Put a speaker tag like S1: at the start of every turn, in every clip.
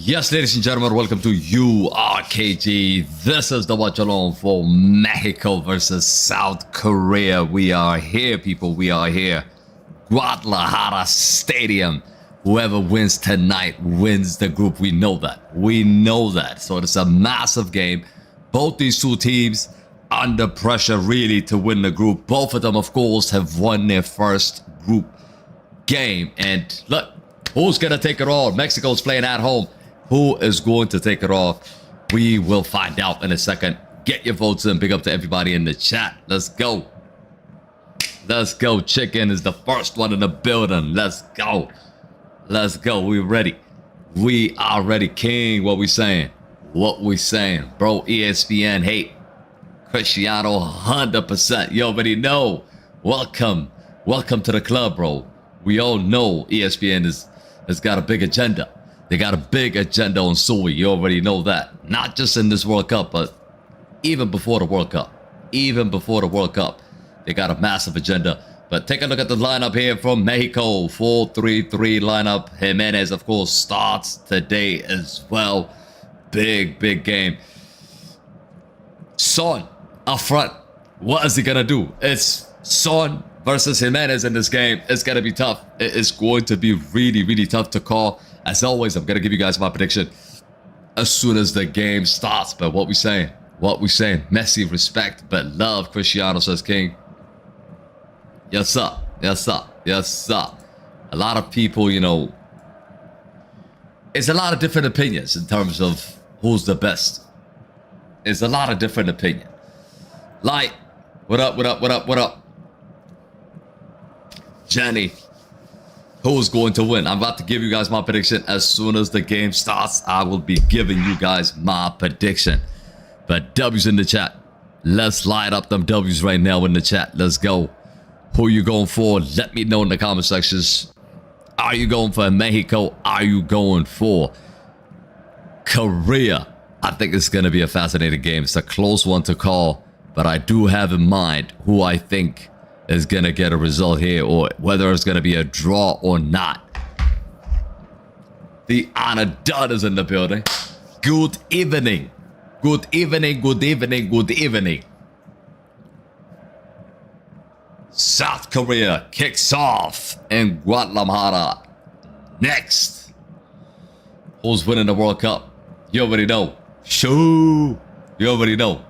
S1: Yes, ladies and gentlemen, welcome to URKG. This is the watchalong for Mexico versus South Korea. We are here, people. We are here. Guadalajara Stadium. Whoever wins tonight wins the group. We know that. We know that. So it's a massive game. Both these two teams under pressure really to win the group. Both of them, of course, have won their first group game. And look, who's going to take it all? Mexico's playing at home. Who is going to take it off? We will find out in a second. Get your votes in. Big up to everybody in the chat. Let's go. Let's go. Chicken is the first one in the building. Let's go. Let's go. We're ready. We are ready. King, what we saying? What we saying? Bro, ESPN hate Cristiano 100%. You already know. Welcome. Welcome to the club, bro. We all know ESPN has got a big agenda. They got a big agenda on Sui. You already know that. Not just in this World Cup, but even before the World Cup. Even before the World Cup. They got a massive agenda. But take a look at the lineup here from Mexico. 4-3-3 lineup. Jimenez, of course, starts today as well. Big, big game. Son up front. What is he going to do? It's Son versus Jimenez in this game. It's going to be tough. It is going to be really, really tough to call. As always, I'm going to give you guys my prediction as soon as the game starts. But what we saying? What we saying? Messi, respect, but love Cristiano, says King. Yes, sir. Yes, sir. Yes, sir. A lot of people, you know, it's a lot of different opinions in terms of who's the best. It's a lot of different opinions. Like, what up, what up, what up, what up? Jenny. Who's going to win? I'm about to give you guys my prediction. As soon as the game starts, I will be giving you guys my prediction. But W's in the chat. Let's light up them W's right now in the chat. Let's go. Who you going for? Let me know in the comment sections. Are you going for Mexico? Are you going for Korea? I think it's going to be a fascinating game. It's a close one to call. But I do have in mind who I think is going to get a result here, or whether it's going to be a draw or not. The Anadon is in the building. Good evening. Good evening, good evening, good evening. South Korea kicks off in Guadalajara. Next. Who's winning the World Cup? You already know. Shoo. You already know.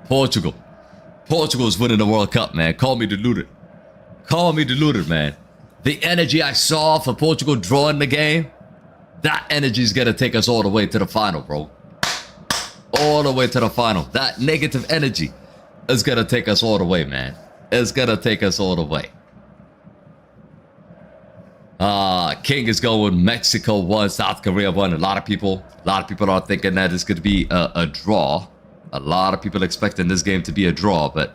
S1: Portugal. Portugal's winning the World Cup, man. Call me deluded. Call me deluded, man. The energy I saw for Portugal drawing the game, that energy is going to take us all the way to the final, bro. All the way to the final. That negative energy is going to take us all the way, man. It's going to take us all the way. King is going Mexico 1, South Korea 1. A lot of people are thinking that it's going to be a draw. A lot of people expecting this game to be a draw, but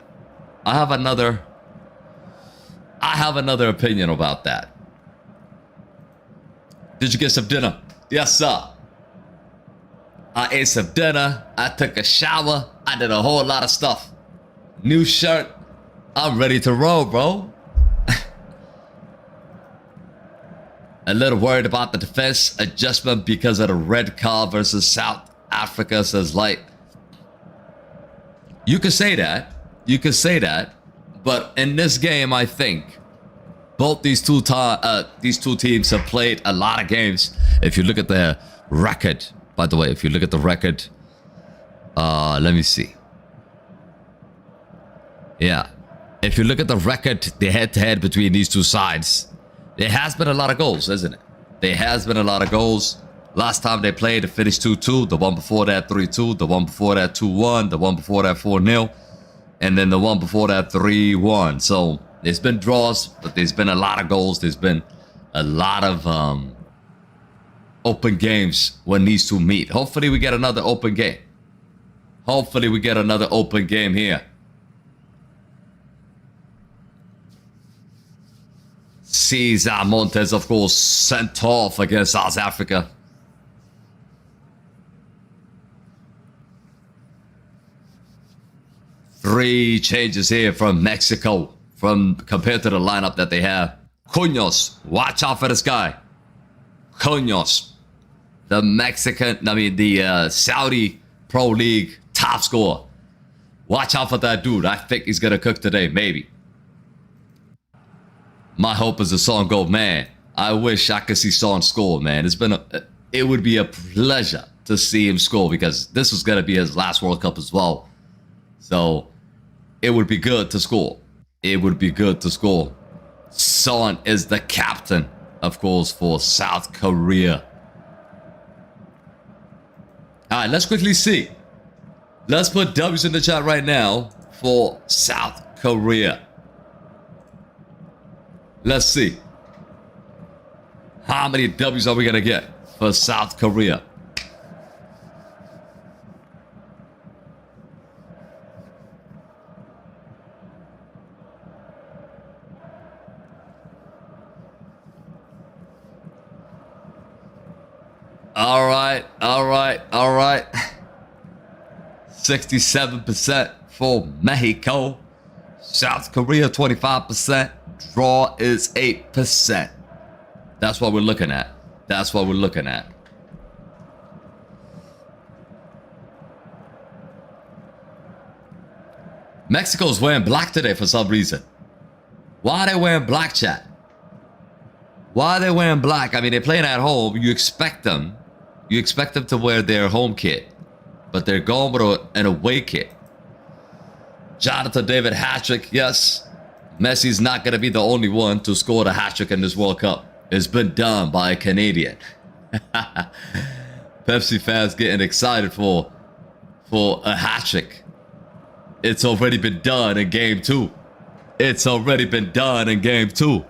S1: I have another opinion about that. Did you get some dinner? Yes, sir. I ate some dinner. I took a shower. I did a whole lot of stuff. New shirt. I'm ready to roll, bro. A little worried about the defense adjustment because of the red card versus South Africa, says Light. You could say that. You could say that. But in this game, I think both these two teams have played a lot of games. If you look at their record, by the way, if you look at the record, let me see. Yeah. If you look at the record, the head-to-head between these two sides, there has been a lot of goals, isn't it? There has been a lot of goals. Last time they played, it finished 2-2. The one before that, 3-2. The one before that, 2-1. The one before that, 4-0. And then the one before that, 3-1. So there's been draws, but there's been a lot of goals. There's been a lot of open games when these two meet. Hopefully we get another open game. Hopefully we get another open game here. Cesar Montes, of course, sent off against South Africa. Three changes here from Mexico compared to the lineup that they have. Cunhos, watch out for this guy. Cunhos, the Saudi Pro League top scorer. Watch out for that dude. I think he's gonna cook today, maybe. My hope is the Son go, man. I wish I could see Son score, man. It would be a pleasure to see him score because this was gonna be his last World Cup as well. So it would be good to score. It would be good to score. Son is the captain, of course, for South Korea. All right, let's quickly see. Let's put W's in the chat right now for South Korea. Let's see. How many W's are we going to get for South Korea? All right, all right, all right. 67% for Mexico. South Korea, 25%. Draw is 8%. That's what we're looking at. That's what we're looking at. Mexico's wearing black today for some reason. Why are they wearing black, chat? Why are they wearing black? I mean, they're playing at home. You expect them. You expect them to wear their home kit. But they're going with an away kit. Jonathan David hat-trick, yes. Messi's not going to be the only one to score the hat-trick in this World Cup. It's been done by a Canadian. Pepsi fans getting excited for a hat-trick. It's already been done in Game 2. It's already been done in Game 2.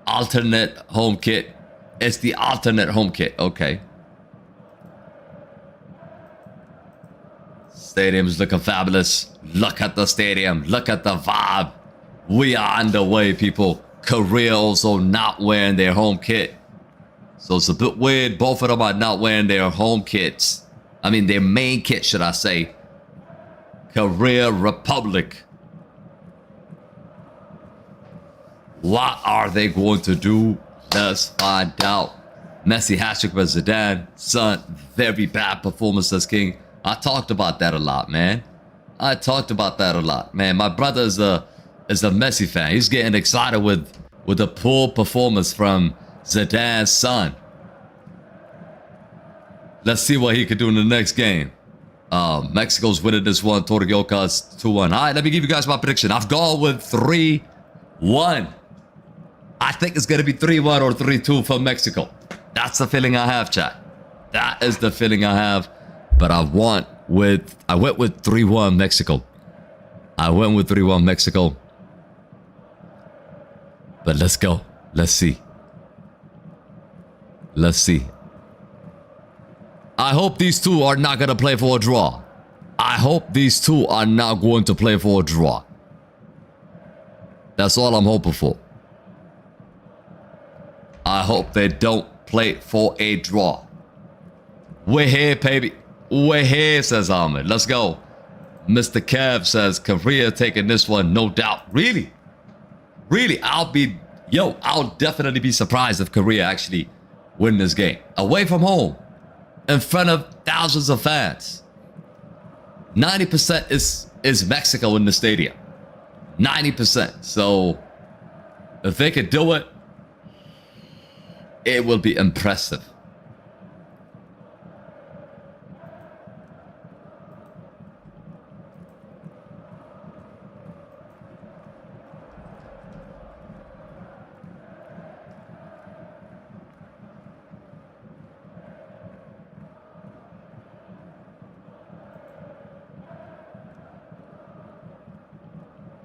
S1: Alternate home kit. It's the alternate home kit. Okay. Stadium's looking fabulous. Look at the stadium. Look at the vibe. We are underway, people. Korea also not wearing their home kit. So it's a bit weird. Both of them are not wearing their home kits. I mean, their main kit, should I say. Korea Republic. What are they going to do? Let's find out. Messi hat-trick by Zidane. Son, very bad performance as king. I talked about that a lot, man. I talked about that a lot, man. My brother is a Messi fan. He's getting excited with a poor performance from Zidane's son. Let's see what he could do in the next game. Mexico's winning this one. Torioka's 2-1. All right, let me give you guys my prediction. I've gone with 3-1. I think it's going to be 3-1 or 3-2 for Mexico. That's the feeling I have, chat. That is the feeling I have. But I went with 3-1 Mexico. I went with 3-1 Mexico. But let's go. Let's see. Let's see. I hope these two are not going to play for a draw. I hope these two are not going to play for a draw. That's all I'm hoping for. I hope they don't play for a draw. We're here, baby. We're here, says Ahmed. Let's go. Mr. Kev says, Korea taking this one, no doubt. Really? Really? I'll definitely be surprised if Korea actually win this game. Away from home. In front of thousands of fans. 90% is Mexico in the stadium. 90%. So, if they could do it, it will be impressive.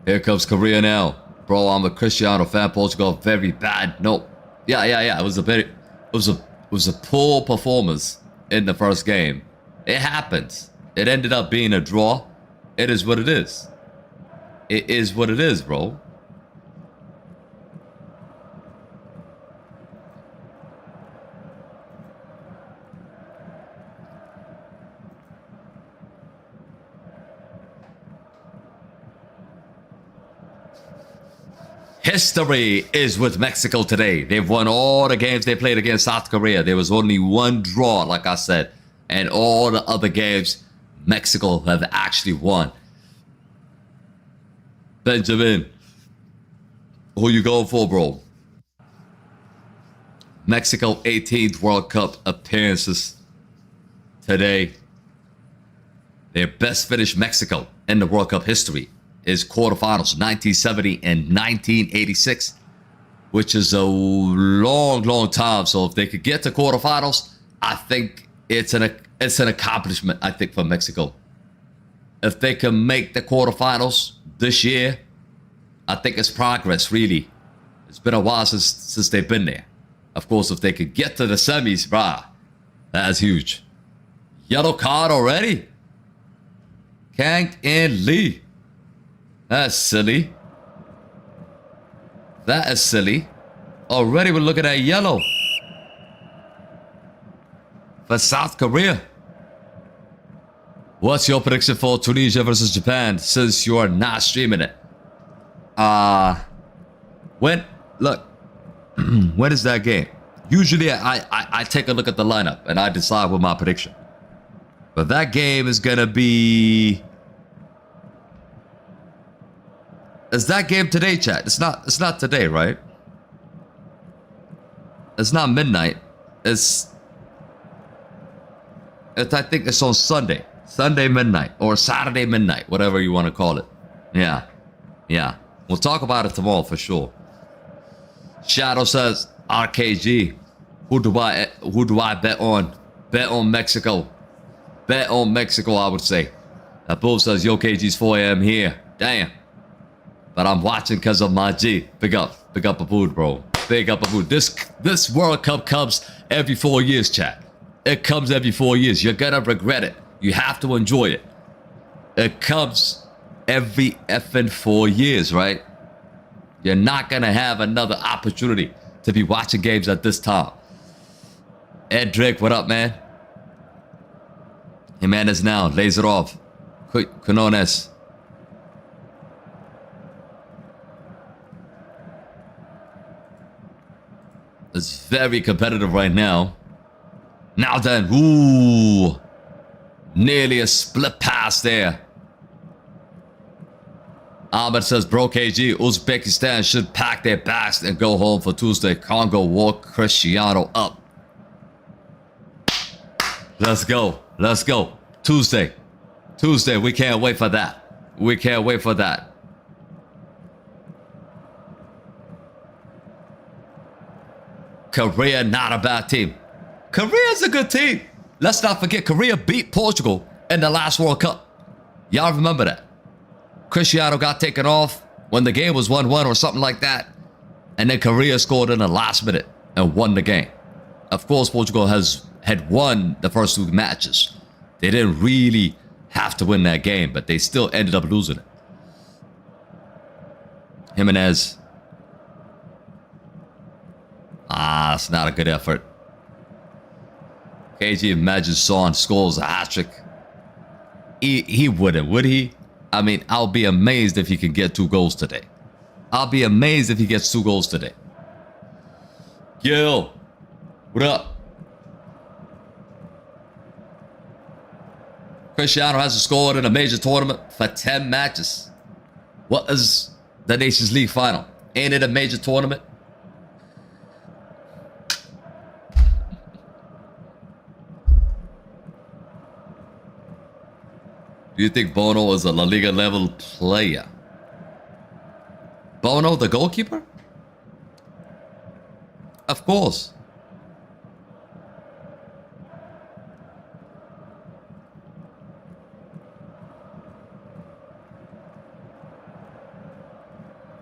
S1: Here comes Korea now. Bro, I'm a Cristiano fan. Portugal very bad. Nope. Yeah. It was a poor performance in the first game. It happens. It ended up being a draw. It is what it is. It is what it is, bro. History is with Mexico today. They've won all the games they played against South Korea. There was only one draw, like I said. And all the other games, Mexico have actually won. Benjamin, who you going for, bro? Mexico 18th World Cup appearances today. Their best finish, Mexico, in the World Cup history is quarterfinals 1970 and 1986, which is a long time. So if they could get to quarterfinals, I think it's an accomplishment, I think, for Mexico. If they can make the quarterfinals this year, I think it's progress, really. It's been a while since they've been there. Of course, if they could get to the semis, that's huge. Yellow card already? Kang and Lee. That's silly. That is silly. Already we're looking at yellow for South Korea. What's your prediction for Tunisia versus Japan since you are not streaming it? When is that game? Usually I take a look at the lineup and I decide with my prediction. But that game is gonna be... Is that game today, chat? It's not today, right? It's not midnight. I think it's on Sunday. Sunday midnight or Saturday midnight, whatever you want to call it. Yeah. We'll talk about it tomorrow for sure. Shadow says, RKG, who do I bet on? Bet on Mexico. Bet on Mexico, I would say. Above says, Yo KG's 4 a.m. here. Damn. But I'm watching because of my G. Big up Abood, bro. Big up Abood. This World Cup comes every 4 years, chat. It comes every 4 years. You're gonna regret it. You have to enjoy it. It comes every effing 4 years, right? You're not gonna have another opportunity to be watching games at this time. Ed Drake, what up, man? Jimenez now, laser off. Quinones. It's very competitive right now. Now then, ooh. Nearly a split pass there. Ahmed says, bro KG, Uzbekistan should pack their bags and go home for Tuesday. Congo woke Cristiano up. Let's go. Tuesday, we can't wait for that. Korea, not a bad team. Korea's a good team. Let's not forget, Korea beat Portugal in the last World Cup. Y'all remember that? Cristiano got taken off when the game was 1-1 or something like that. And then Korea scored in the last minute and won the game. Of course, Portugal had won the first 2 matches. They didn't really have to win that game, but they still ended up losing it. Jimenez. It's not a good effort. KG, imagine Son scores a hat-trick. He wouldn't, would he? I mean, I'll be amazed if he can get 2 goals today. I'll be amazed if he gets 2 goals today. Yo, what up? Cristiano hasn't scored in a major tournament for 10 matches. What is the Nations League final? Ain't it a major tournament? Do you think Bono is a La Liga level player? Bono, the goalkeeper? Of course.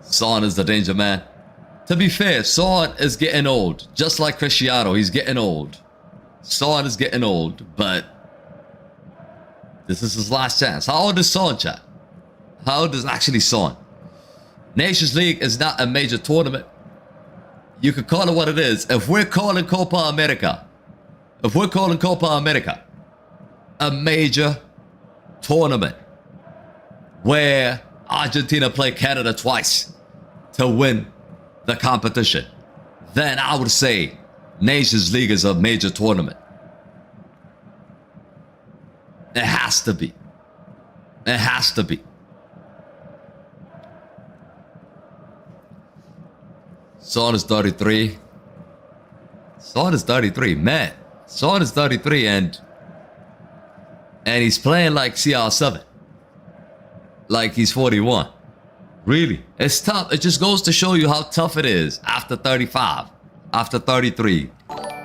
S1: Son is the danger man. To be fair, Son is getting old. Just like Cristiano, he's getting old. Son is getting old, but this is his last chance. How old is Son, chat? How old is actually Son? Nations League is not a major tournament. You could call it what it is. If we're calling Copa America a major tournament where Argentina played Canada twice to win the competition, then I would say Nations League is a major tournament. It has to be. It has to be. Son is 33. Son is 33, man. Son is 33 and he's playing like CR7. Like he's 41. Really, it's tough. It just goes to show you how tough it is after 35, after 33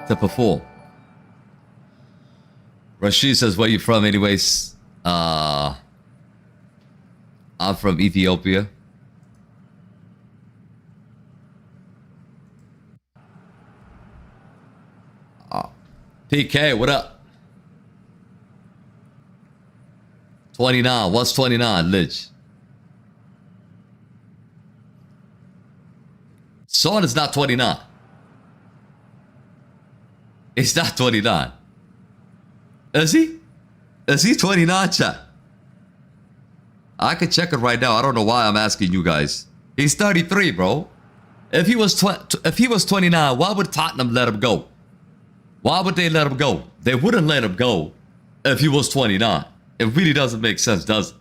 S1: to perform. Rashid says, where you from anyways? I'm from Ethiopia. PK, what up? 29. What's 29, Lich? Son is not 29. It's not 29. Is he? Is he 29, chat? I could check it right now. I don't know why I'm asking you guys. He's 33, bro. If he was 29, why would Tottenham let him go? Why would they let him go? They wouldn't let him go if he was 29. It really doesn't make sense, does it?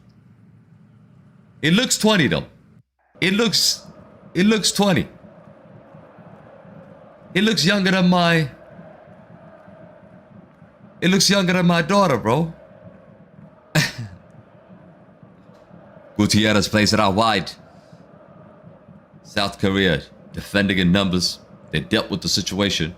S1: It looks 20 though. It looks 20. It looks younger than my... It looks younger than my daughter, bro. Gutierrez plays it out wide. South Korea defending in numbers. They dealt with the situation.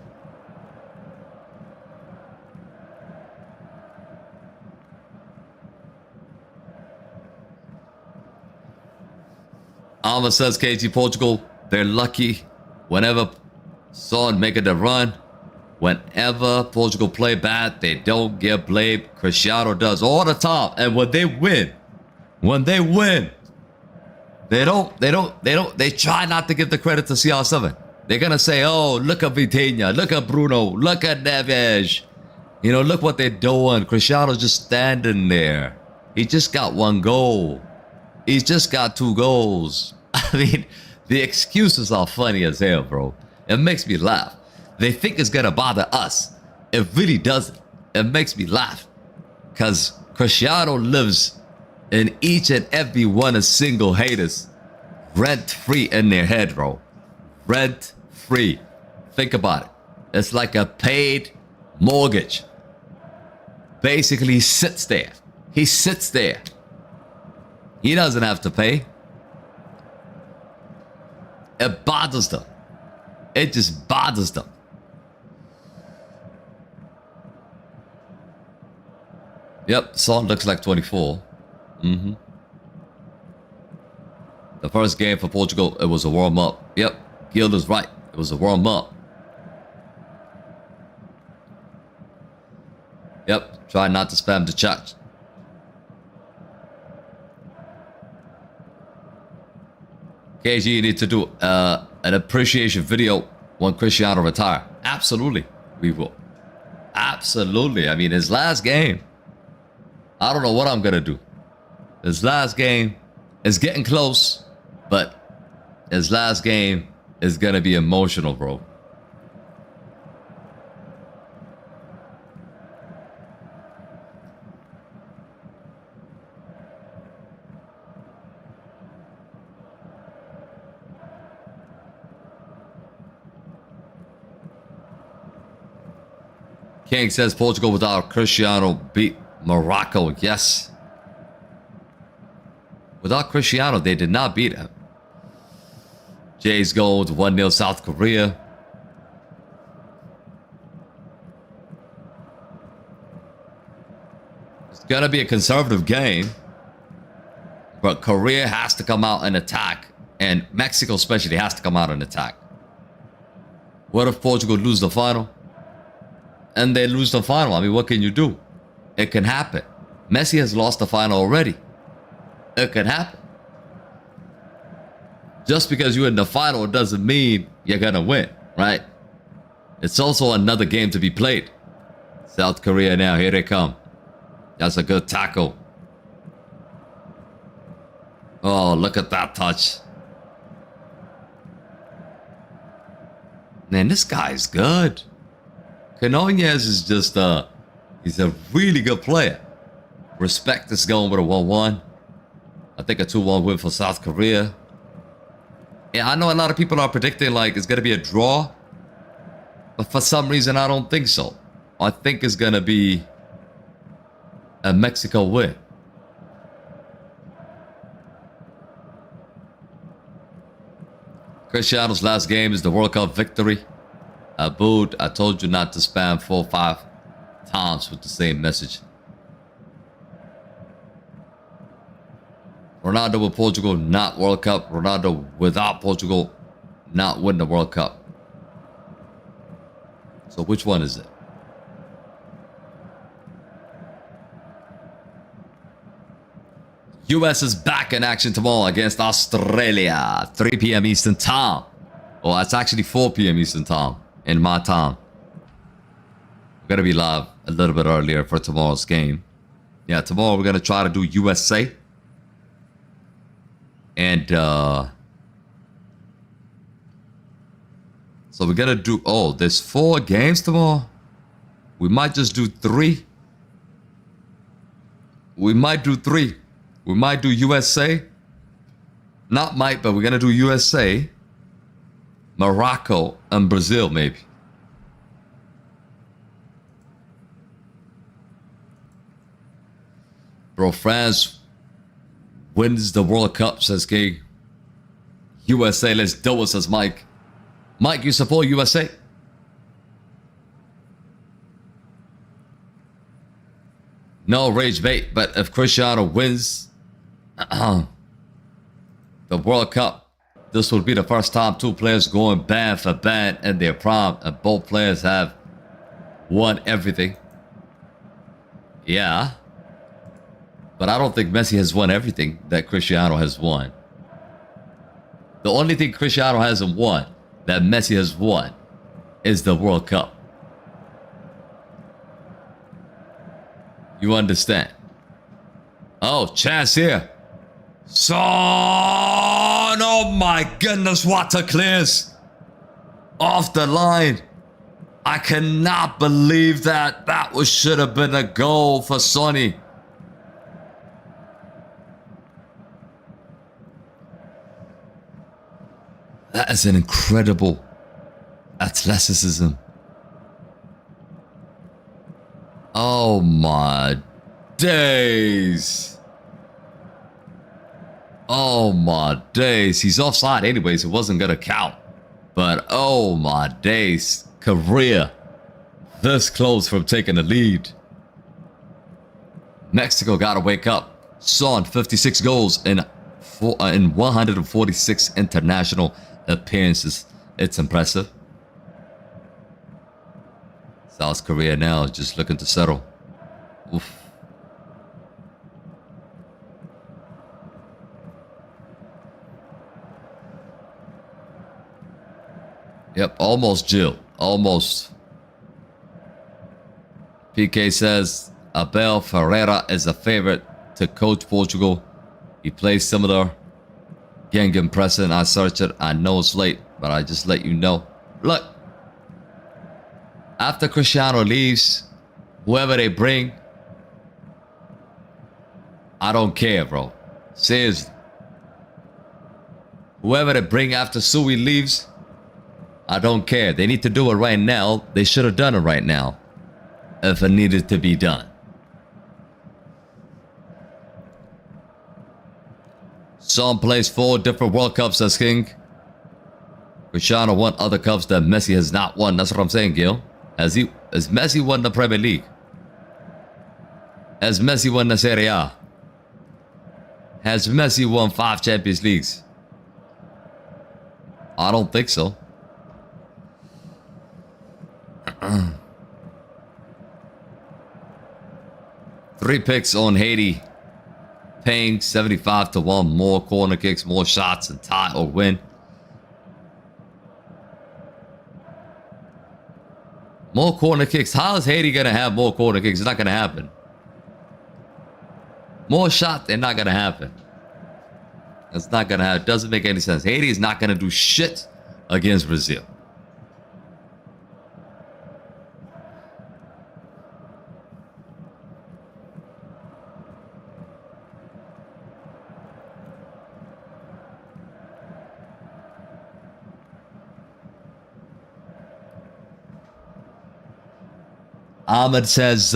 S1: Alma says KG Portugal, they're lucky whenever Son making the run. Whenever Portugal play bad, they don't get blamed. Cristiano does all the time. And when they win, they try not to give the credit to CR7. They're gonna say, oh, look at Vitinha, look at Bruno, look at Neves. You know, look what they're doing. Cristiano's just standing there. He just got 1 goal. He's just got 2 goals. I mean, the excuses are funny as hell, bro. It makes me laugh. They think it's gonna bother us. It really doesn't. It makes me laugh. Because Cristiano lives in each and every one of single haters rent-free in their head, bro. Rent-free. Think about it. It's like a paid mortgage. Basically, he sits there. He sits there. He doesn't have to pay. It bothers them. It just bothers them. Yep, Son looks like 24. The first game for Portugal, it was a warm-up. Yep, Gil is right. It was a warm-up. Yep, try not to spam the chat. KG, you need to do an appreciation video when Cristiano retire. Absolutely, we will. Absolutely. I mean, his last game, I don't know what I'm going to do. His last game is getting close, but his last game is going to be emotional, bro. King says Portugal without Cristiano beat Morocco. Yes. Without Cristiano, they did not beat him. Jay's goal to 1-0 South Korea. It's going to be a conservative game. But Korea has to come out and attack. And Mexico especially has to come out and attack. What if Portugal lose the final? And they lose the final. I mean, what can you do? It can happen. Messi has lost the final already. It can happen. Just because you're in the final doesn't mean you're gonna win, right? It's also another game to be played. South Korea now, here they come. That's a good tackle. Oh, look at that touch. Man, this guy's good. Canonez is just, he's a really good player. Respect is going with a 1-1. I think a 2-1 win for South Korea. Yeah, I know a lot of people are predicting like it's going to be a draw. But for some reason, I don't think so. I think it's going to be a Mexico win. Cristiano's last game is the World Cup victory. Abood, I told you not to spam 4 or 5 times with the same message. Ronaldo with Portugal, not World Cup. Ronaldo without Portugal, not win the World Cup. So which one is it? US is back in action tomorrow against Australia. 3 p.m. Eastern Time. Well, it's actually 4 p.m. Eastern Time in my time. We're going to be live a little bit earlier for tomorrow's game. Yeah, tomorrow we're going to try to do USA. And, so we're going to do, oh, there's 4 games tomorrow. We might just do 3. We might do 3. We might do USA. Not might, but we're going to do USA, Morocco, and Brazil, maybe. Bro, France wins the World Cup, says King. USA, let's do it, says Mike. Mike, you support USA? No rage bait, but if Cristiano wins the World Cup, this will be the first time 2 players going band for band in their prime, and both players have won everything. Yeah. But I don't think Messi has won everything that Cristiano has won. The only thing Cristiano hasn't won that Messi has won is the World Cup. You understand? Oh, chance here. Son, oh my goodness, what a clearance. Off the line. I cannot believe that. That should have been a goal for Sonny. That is an incredible athleticism. Oh my days. Oh my days. He's offside anyways. It wasn't going to count. But oh my days. Korea this close from taking the lead. Mexico got to wake up. Son, 56 goals in 146 international appearances. It's impressive. South Korea now just looking to settle. Oof. Yep, almost Jill. Almost. PK says Abel Ferreira is a favorite to coach Portugal. He plays similar. Gengen Preston, I searched it. I know it's late, but I just let you know. Look. After Cristiano leaves, whoever they bring, I don't care, bro. Seriously. Whoever they bring after Sui leaves, I don't care. They need to do it right now. They should have done it right now if it needed to be done. Son plays 4 different World Cups as King. Cristiano won other cups that Messi has not won. That's what I'm saying, Gil. Has Messi won the Premier League? Has Messi won the Serie A? Has Messi won 5 Champions Leagues? I don't think so. 3 picks on Haiti. Paying 75-1. More corner kicks, more shots, and tie or win. More corner kicks. How is Haiti going to have more corner kicks? It's not going to happen. More shots, they're not going to happen. It's not going to happen. It doesn't make any sense. Haiti is not going to do shit against Brazil. Ahmed says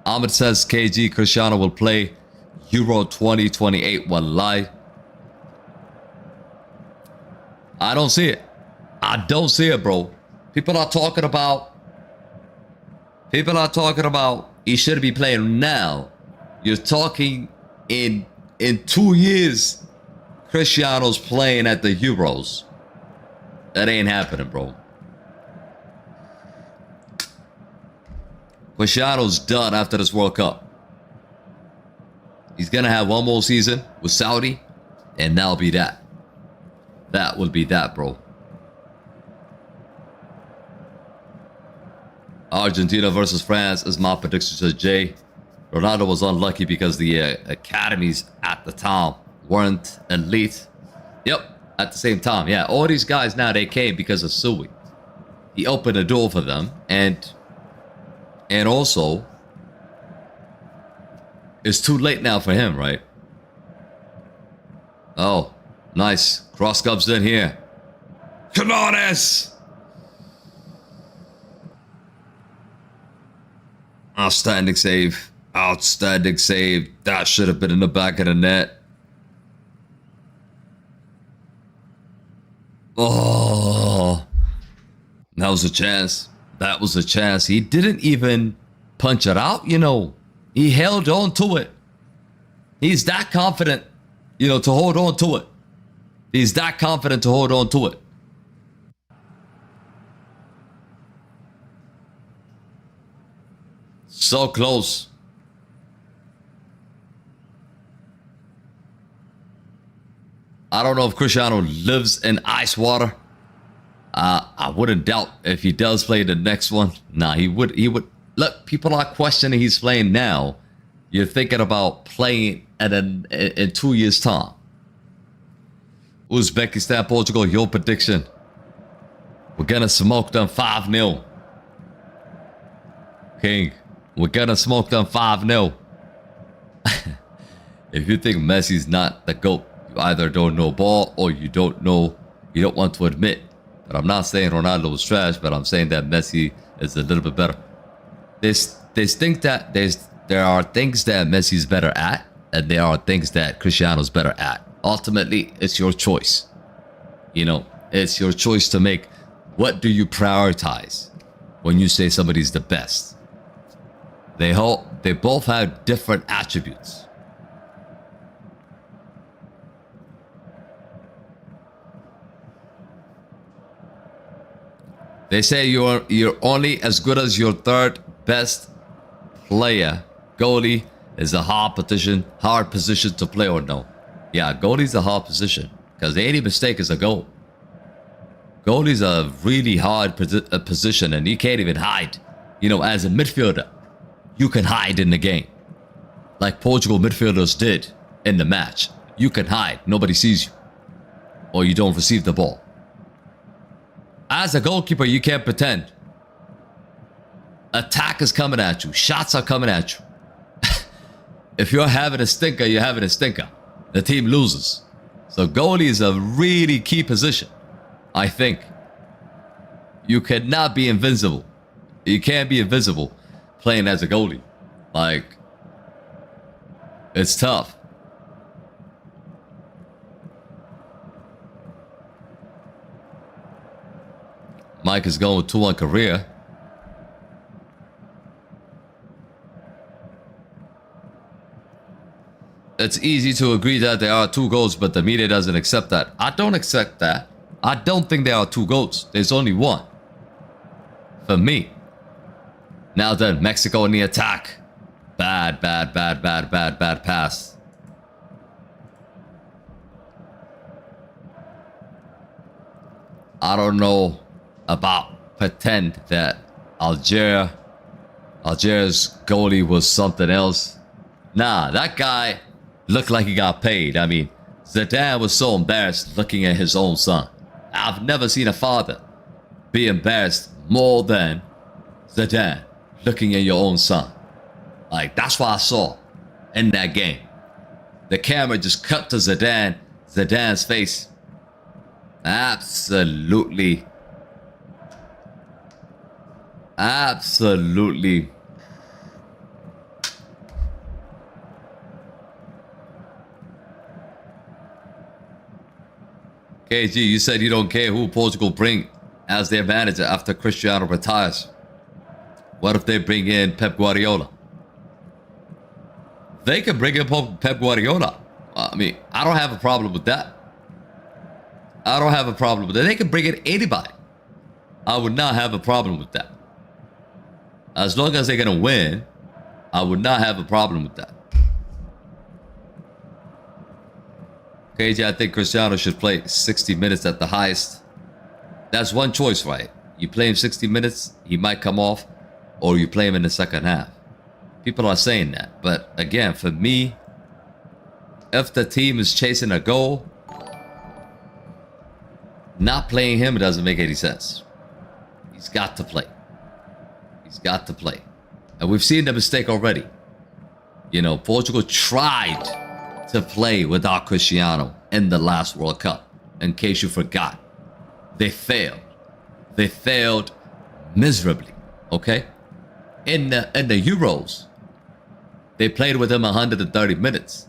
S1: KG Cristiano will play Euro 2028. Wallahi. I don't see it. I don't see it, bro. People are talking about he should be playing now. You're talking in 2 years Cristiano's playing at the Euros. That ain't happening, bro. Cristiano's done after this World Cup. He's gonna have one more season with Saudi, and that'll be that. That will be that, bro. Argentina versus France is my prediction, says Jay. Ronaldo was unlucky because the academies at the time weren't elite. Yep, at the same time. Yeah, all these guys now, they came because of Sui. He opened the door for them, and also, it's too late now for him, right? Oh, nice. Cross comes in here. Canones! Outstanding save. Outstanding save. That should have been in the back of the net. Oh, that was a chance. That was a chance. He didn't even punch it out, you know. He held on to it. He's that confident, you know, to hold on to it. He's that confident to hold on to it. So close. I don't know if Cristiano lives in ice water. I wouldn't doubt if he does play the next one. Nah, he would. Look, people are questioning he's playing now. You're thinking about playing in 2 years' time. Uzbekistan, Portugal, your prediction. We're gonna smoke them 5-0. King, we're gonna smoke them 5-0. If you think Messi's not the GOAT, you either don't know ball or you don't want to admit. But I'm not saying Ronaldo was trash, but I'm saying that Messi is a little bit better. They think that there are things that Messi's better at, and there are things that Cristiano's better at. Ultimately, it's your choice. You know, it's your choice to make. What do you prioritize when you say somebody's the best? They both have different attributes. They say you're only as good as your third best player. Goalie is a hard position to play, or no? Yeah, goalie's a hard position because any mistake is a goal. Goalie's a really hard position, and you can't even hide. You know, as a midfielder, you can hide in the game, like Portugal midfielders did in the match. You can hide, nobody sees you, or you don't receive the ball. As a goalkeeper, you can't pretend. Attack is coming at you. Shots are coming at you. If you're having a stinker, you're having a stinker. The team loses. So goalie is a really key position, I think. You cannot be invincible. You can't be invincible playing as a goalie. Like, it's tough. Mike is going with 2-1 Korea. It's easy to agree that there are 2 goals, but the media doesn't accept that. I don't accept that. I don't think there are 2 goals. There's only one. For me. Now then, Mexico in the attack. Bad pass. I don't know about pretend that Algeria's goalie was something else. Nah, that guy looked like he got paid. I mean, Zidane was so embarrassed looking at his own son. I've never seen a father be embarrassed more than Zidane looking at your own son. Like, that's what I saw in that game. The camera just cut to Zidane's face. Absolutely Absolutely. KG, you said you don't care who Portugal bring as their manager after Cristiano retires. What if they bring in Pep Guardiola? They could bring in Pep Guardiola. I mean, I don't have a problem with that. I don't have a problem with that. They can bring in anybody. I would not have a problem with that. As long as they're going to win, I would not have a problem with that. KJ, I think Cristiano should play 60 minutes at the highest. That's one choice, right? You play him 60 minutes, he might come off, or you play him in the second half. People are saying that. But again, for me, if the team is chasing a goal, not playing him doesn't make any sense. He's got to play. He's got to play. And we've seen the mistake already. You know, Portugal tried to play without Cristiano in the last World Cup. In case you forgot. They failed. They failed miserably. Okay? In the Euros, they played with him 130 minutes.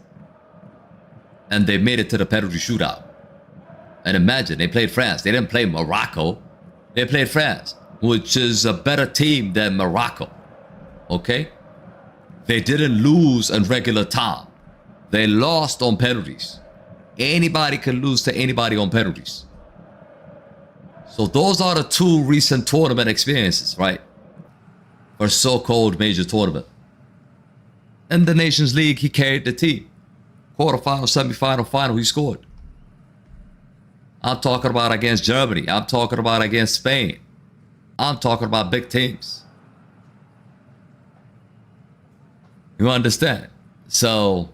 S1: And they made it to the penalty shootout. And imagine, they played France. They didn't play Morocco. They played France, which is a better team than Morocco. Okay? They didn't lose in regular time. They lost on penalties. Anybody can lose to anybody on penalties. So those are the two recent tournament experiences, right? For so-called major tournament. In the Nations League, he carried the team. Quarterfinal, semifinal, final, he scored. I'm talking about against Germany. I'm talking about against Spain. I'm talking about big teams. You understand? So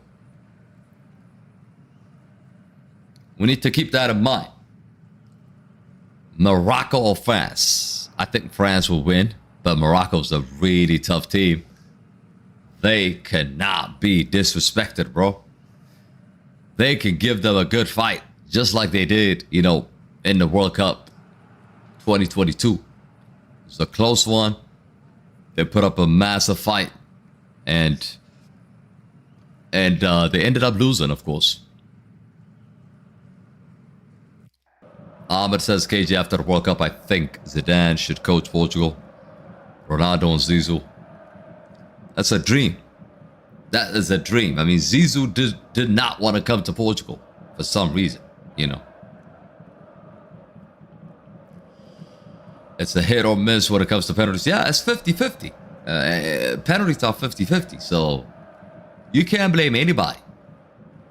S1: we need to keep that in mind. Morocco or France? I think France will win, but Morocco's a really tough team. They cannot be disrespected, bro. They can give them a good fight, just like they did, you know, in the World Cup 2022. It was a close one. They put up a massive fight, and they ended up losing, of course. Ahmed says, KJ, after the World Cup, I think Zidane should coach Portugal. Ronaldo and Zizou. That's a dream. That is a dream. I mean, Zizou did not want to come to Portugal for some reason, you know. It's a hit or miss when it comes to penalties. Yeah, it's 50-50. Penalties are 50-50. So you can't blame anybody.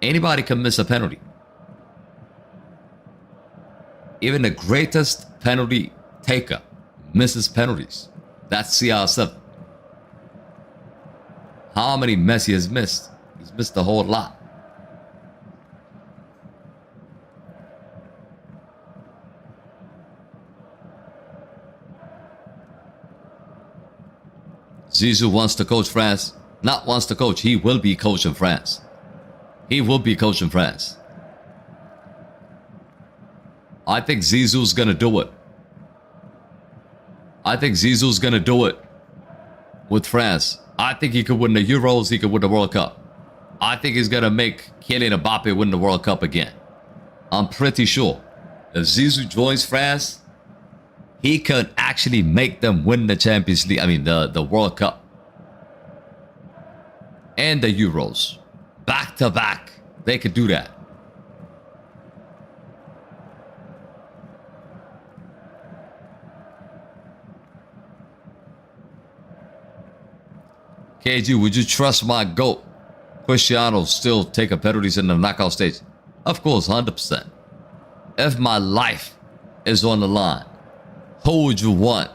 S1: Anybody can miss a penalty. Even the greatest penalty taker misses penalties. That's CR7. How many Messi has missed? He's missed a whole lot. Zizou wants to coach France. Not wants to coach. He will be coaching France. He will be coaching France. I think Zizou's going to do it. I think Zizou's going to do it with France. I think he could win the Euros. He could win the World Cup. I think he's going to make Kylian Mbappe win the World Cup again. I'm pretty sure. If Zizou joins France, he could actually make them win the Champions League. I mean, the World Cup. And the Euros. Back to back. They could do that. KG, would you trust my GOAT? Cristiano still taking penalties in the knockout stage? Of course, 100%. If my life is on the line, who would you want?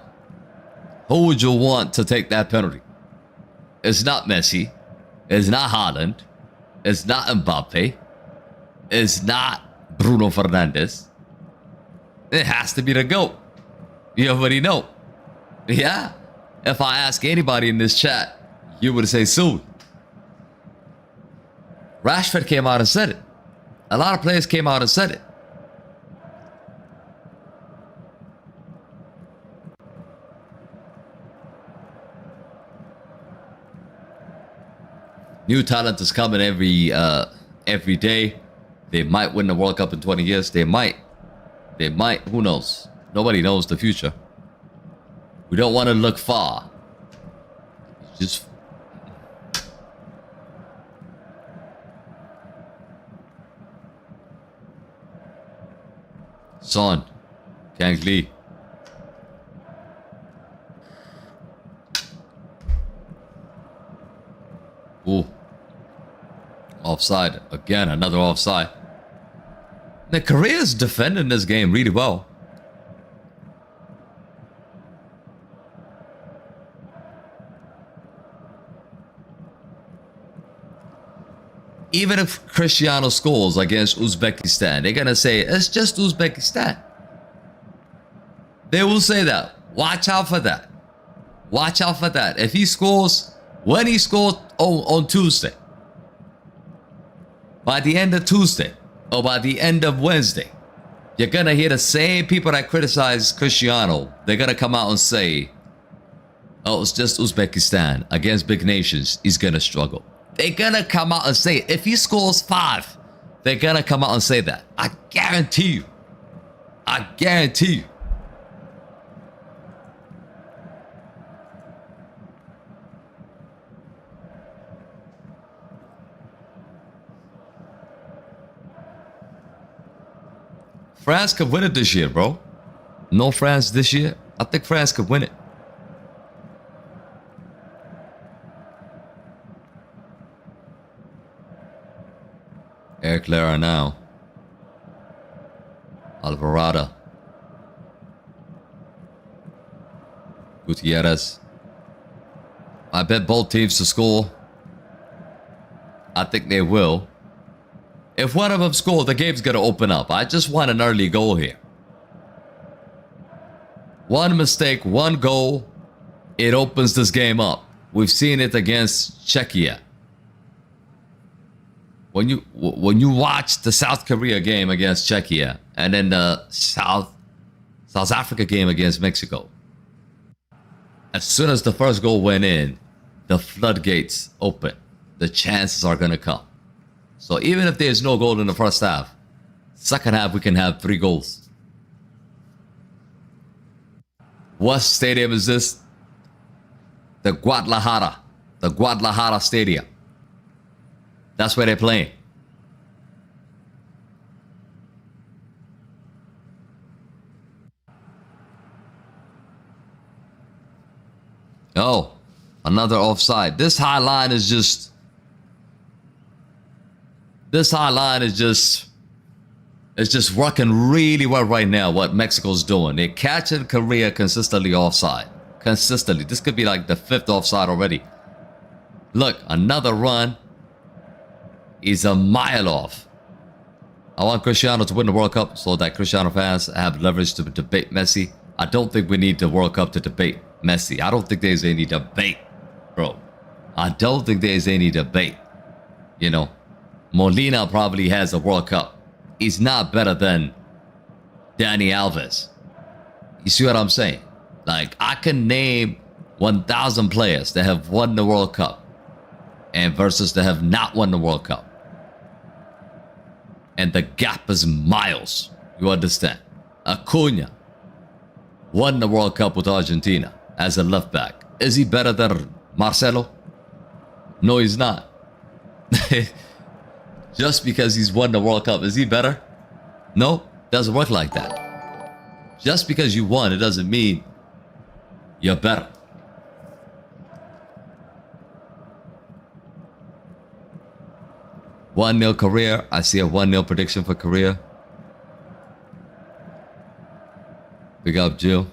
S1: Who would you want to take that penalty? It's not Messi. It's not Haaland. It's not Mbappe. It's not Bruno Fernandes. It has to be the GOAT. You already know. Yeah. If I ask anybody in this chat, you would say soon. Rashford came out and said it. A lot of players came out and said it. New talent is coming every day. They might win the World Cup in 20 years. They might. They might. Who knows? Nobody knows the future. We don't want to look far. Just... Son. Kang Lee. Ooh. Offside. Again, another offside. The Korea's defending this game really well. Even if Cristiano scores against Uzbekistan, they're going to say, it's just Uzbekistan. They will say that. Watch out for that. Watch out for that. If he scores, when he scores on Tuesday, by the end of Tuesday, or by the end of Wednesday, you're going to hear the same people that criticize Cristiano. They're going to come out and say, oh, it's just Uzbekistan. Against big nations, he's going to struggle. They're going to come out and say it. If he scores 5, they're going to come out and say that. I guarantee you. I guarantee you. France could win it this year, bro. No France this year. I think France could win it. Air Clara now. Alvarado. Gutierrez. I bet both teams to score. I think they will. If one of them scores, the game's going to open up. I just want an early goal here. One mistake, one goal, it opens this game up. We've seen it against Czechia. When you watch the South Korea game against Czechia and then the South Africa game against Mexico, as soon as the first goal went in, the floodgates open. The chances are going to come. So even if there's no goal in the first half, second half we can have 3 goals. What stadium is this? The Guadalajara Stadium. That's where they're playing. Oh, another offside. This high line is just... This high line is just... It's just working really well right now, what Mexico's doing. They're catching Korea consistently offside. Consistently. This could be like the 5th offside already. Look, another run. Is a mile off. I want Cristiano to win the World Cup so that Cristiano fans have leverage to debate Messi. I don't think we need the World Cup to debate Messi. I don't think there's any debate, bro. I don't think there's any debate. You know, Molina probably has a World Cup. He's not better than Dani Alves. You see what I'm saying? Like, I can name 1,000 players that have won the World Cup and versus that have not won the World Cup. And the gap is miles. You understand? Acuna won the World Cup with Argentina as a left back. Is he better than Marcelo? No, he's not. Just because he's won the World Cup, is he better? No, doesn't work like that. Just because you won, it doesn't mean you're better. One-0 Korea. I see a 1-0 prediction for Korea. Big up, Jill.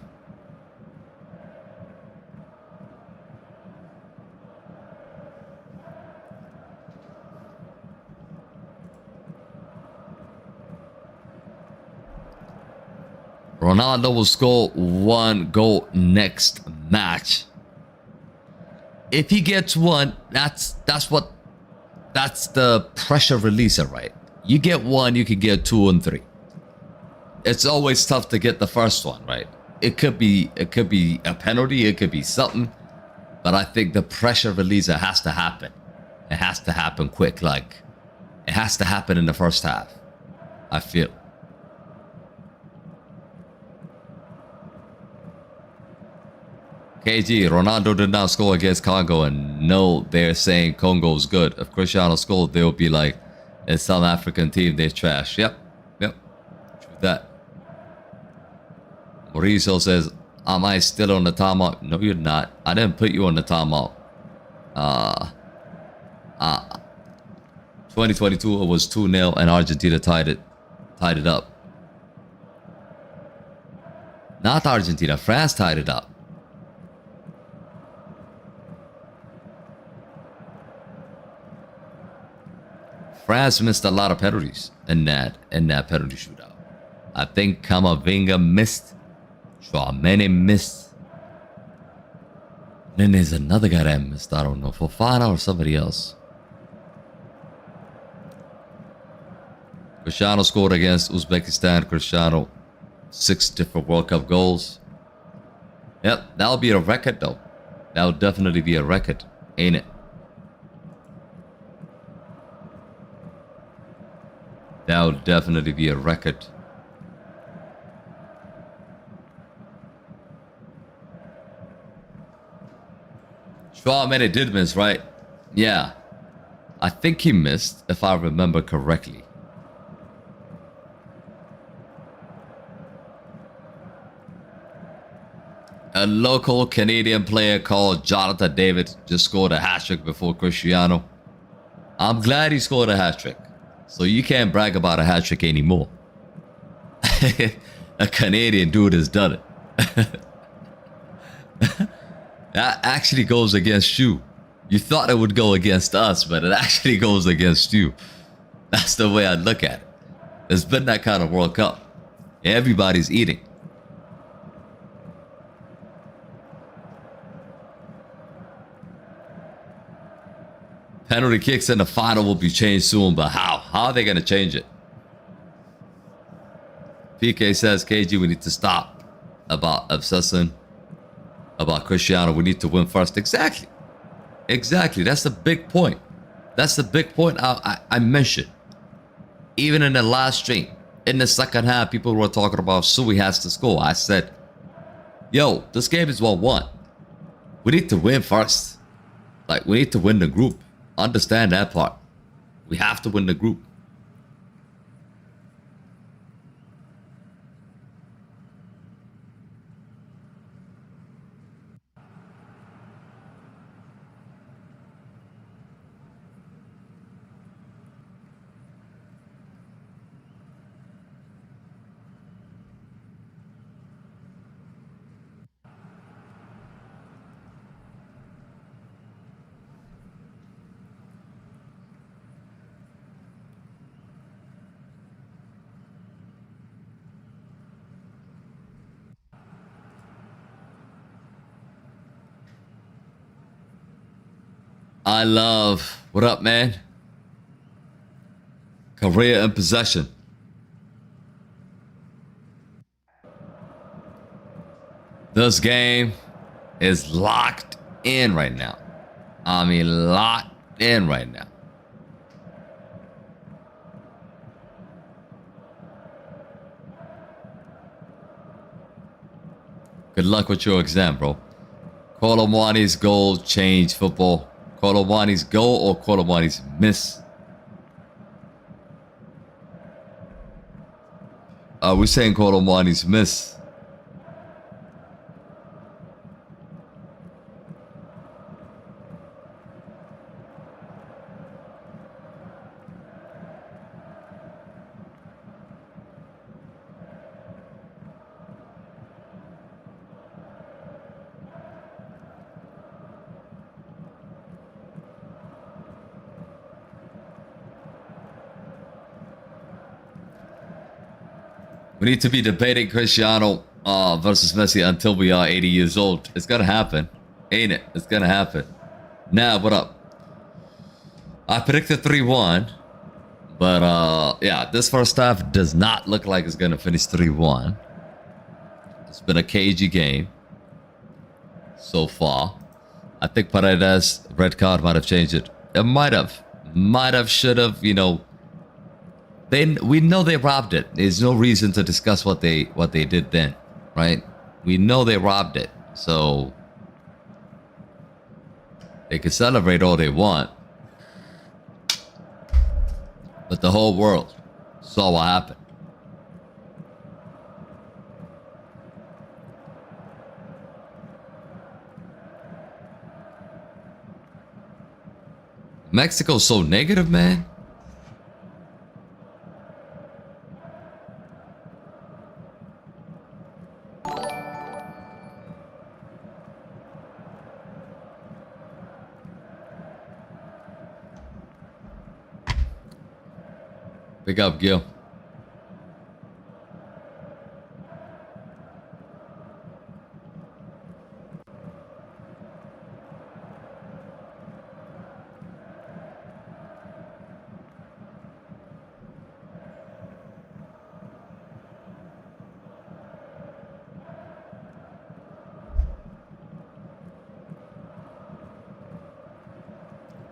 S1: Ronaldo will score 1 goal next match. If he gets 1, that's the pressure releaser, right? You get 1, you can get 2 and 3. It's always tough to get the first one, right? It could be a penalty, it could be something, but I think the pressure releaser has to happen. It has to happen quick. Like, it has to happen in the first half, I feel. KG, Ronaldo did not score against Congo, and no, they're saying Congo's good. If Cristiano scored, they'll be like, it's South African team, they're trash. Yep. True that. Mauricio says, am I still on the timeout? No, you're not. I didn't put you on the timeout. 2022, it was 2-0 and Argentina tied it up. Not Argentina, France tied it up. France missed a lot of penalties in that penalty shootout. I think Camavinga missed. Chouameni missed. Then there's another guy that missed. I don't know, Fofana or somebody else. Cristiano scored against Uzbekistan. Cristiano, 6 different World Cup goals. Yep, that'll be a record though. That'll definitely be a record, ain't it? That'll definitely be a record. Chouameni did miss, right? Yeah. I think he missed, if I remember correctly. A local Canadian player called Jonathan David just scored a hat-trick before Cristiano. I'm glad he scored a hat-trick. So you can't brag about a hat-trick anymore. A Canadian dude has done it. That actually goes against you. You thought it would go against us, but it actually goes against you. That's the way I look at it. It's been that kind of World Cup. Everybody's eating. Penalty kicks in the final will be changed soon, but how? How are they going to change it? PK says, KG, we need to stop about obsessing about Cristiano. We need to win first. Exactly. Exactly. That's the big point. That's the big point I mentioned. Even in the last stream, in the second half, people were talking about Sui has to score. I said, yo, this game is 1-1. We need to win first. Like, we need to win the group. Understand that part. We have to win the group. I love. What up, man? Korea in possession. This game is locked in right now. I mean, locked in right now. Good luck with your exam, bro. Kolomwani's goal changed football. Kolomwani's goal or Kolomwani's miss? We're saying Kolomwani's miss. We need to be debating Cristiano versus Messi until we are 80 years old. It's gonna happen, ain't it? It's gonna happen. Now, what up? I predicted 3-1, but yeah, this first half does not look like it's gonna finish 3-1. It's been a cagey game so far. I think Paredes' red card might have changed it. It might have, should have. You know, we know they robbed it. There's no reason to discuss what they did then, right? We know they robbed it, so they can celebrate all they want, but the whole world saw what happened. Mexico's so negative, man. Pick up, Gil.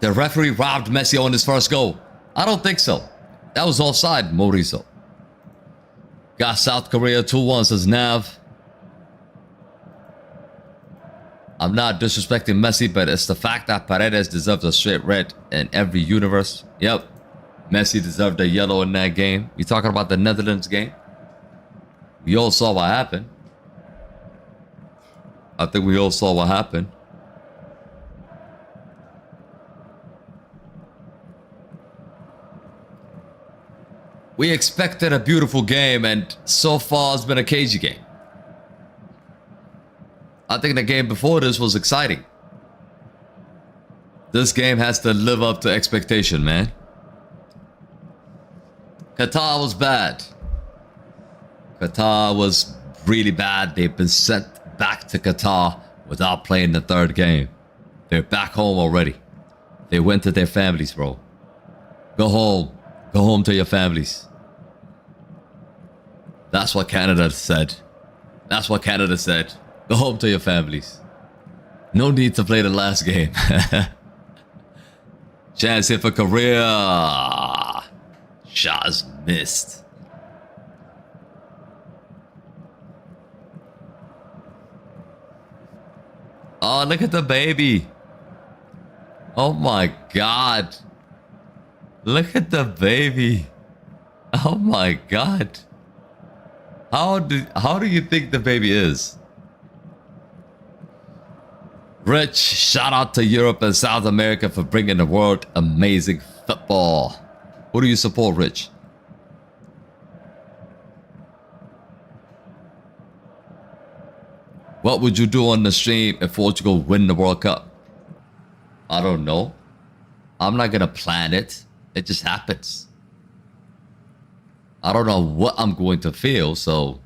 S1: The referee robbed Messi on his first goal. I don't think so. That was offside, Mauricio. Got South Korea 2-1, says Nav. I'm not disrespecting Messi, but it's the fact that Paredes deserves a straight red in every universe. Yep. Messi deserved a yellow in that game. You talking about the Netherlands game? We all saw what happened. I think we all saw what happened. We expected a beautiful game, and so far it's been a cagey game. I think the game before this was exciting. This game has to live up to expectation, man. Qatar was bad. Qatar was really bad. They've been sent back to Qatar without playing the third game. They're back home already. They went to their families, bro. Go home. Go home to your families. That's what Canada said. That's what Canada said. Go home to your families. No need to play the last game. Chance here for Korea. Shot is missed. Oh, look at the baby. Oh my God. Look at the baby. Oh my God. How do you think the baby is? Rich, shout out to Europe and South America for bringing the world amazing football. Who do you support, Rich? What would you do on the stream if Portugal win the World Cup? I don't know. I'm not gonna plan it. It just happens. I don't know what I'm going to feel, so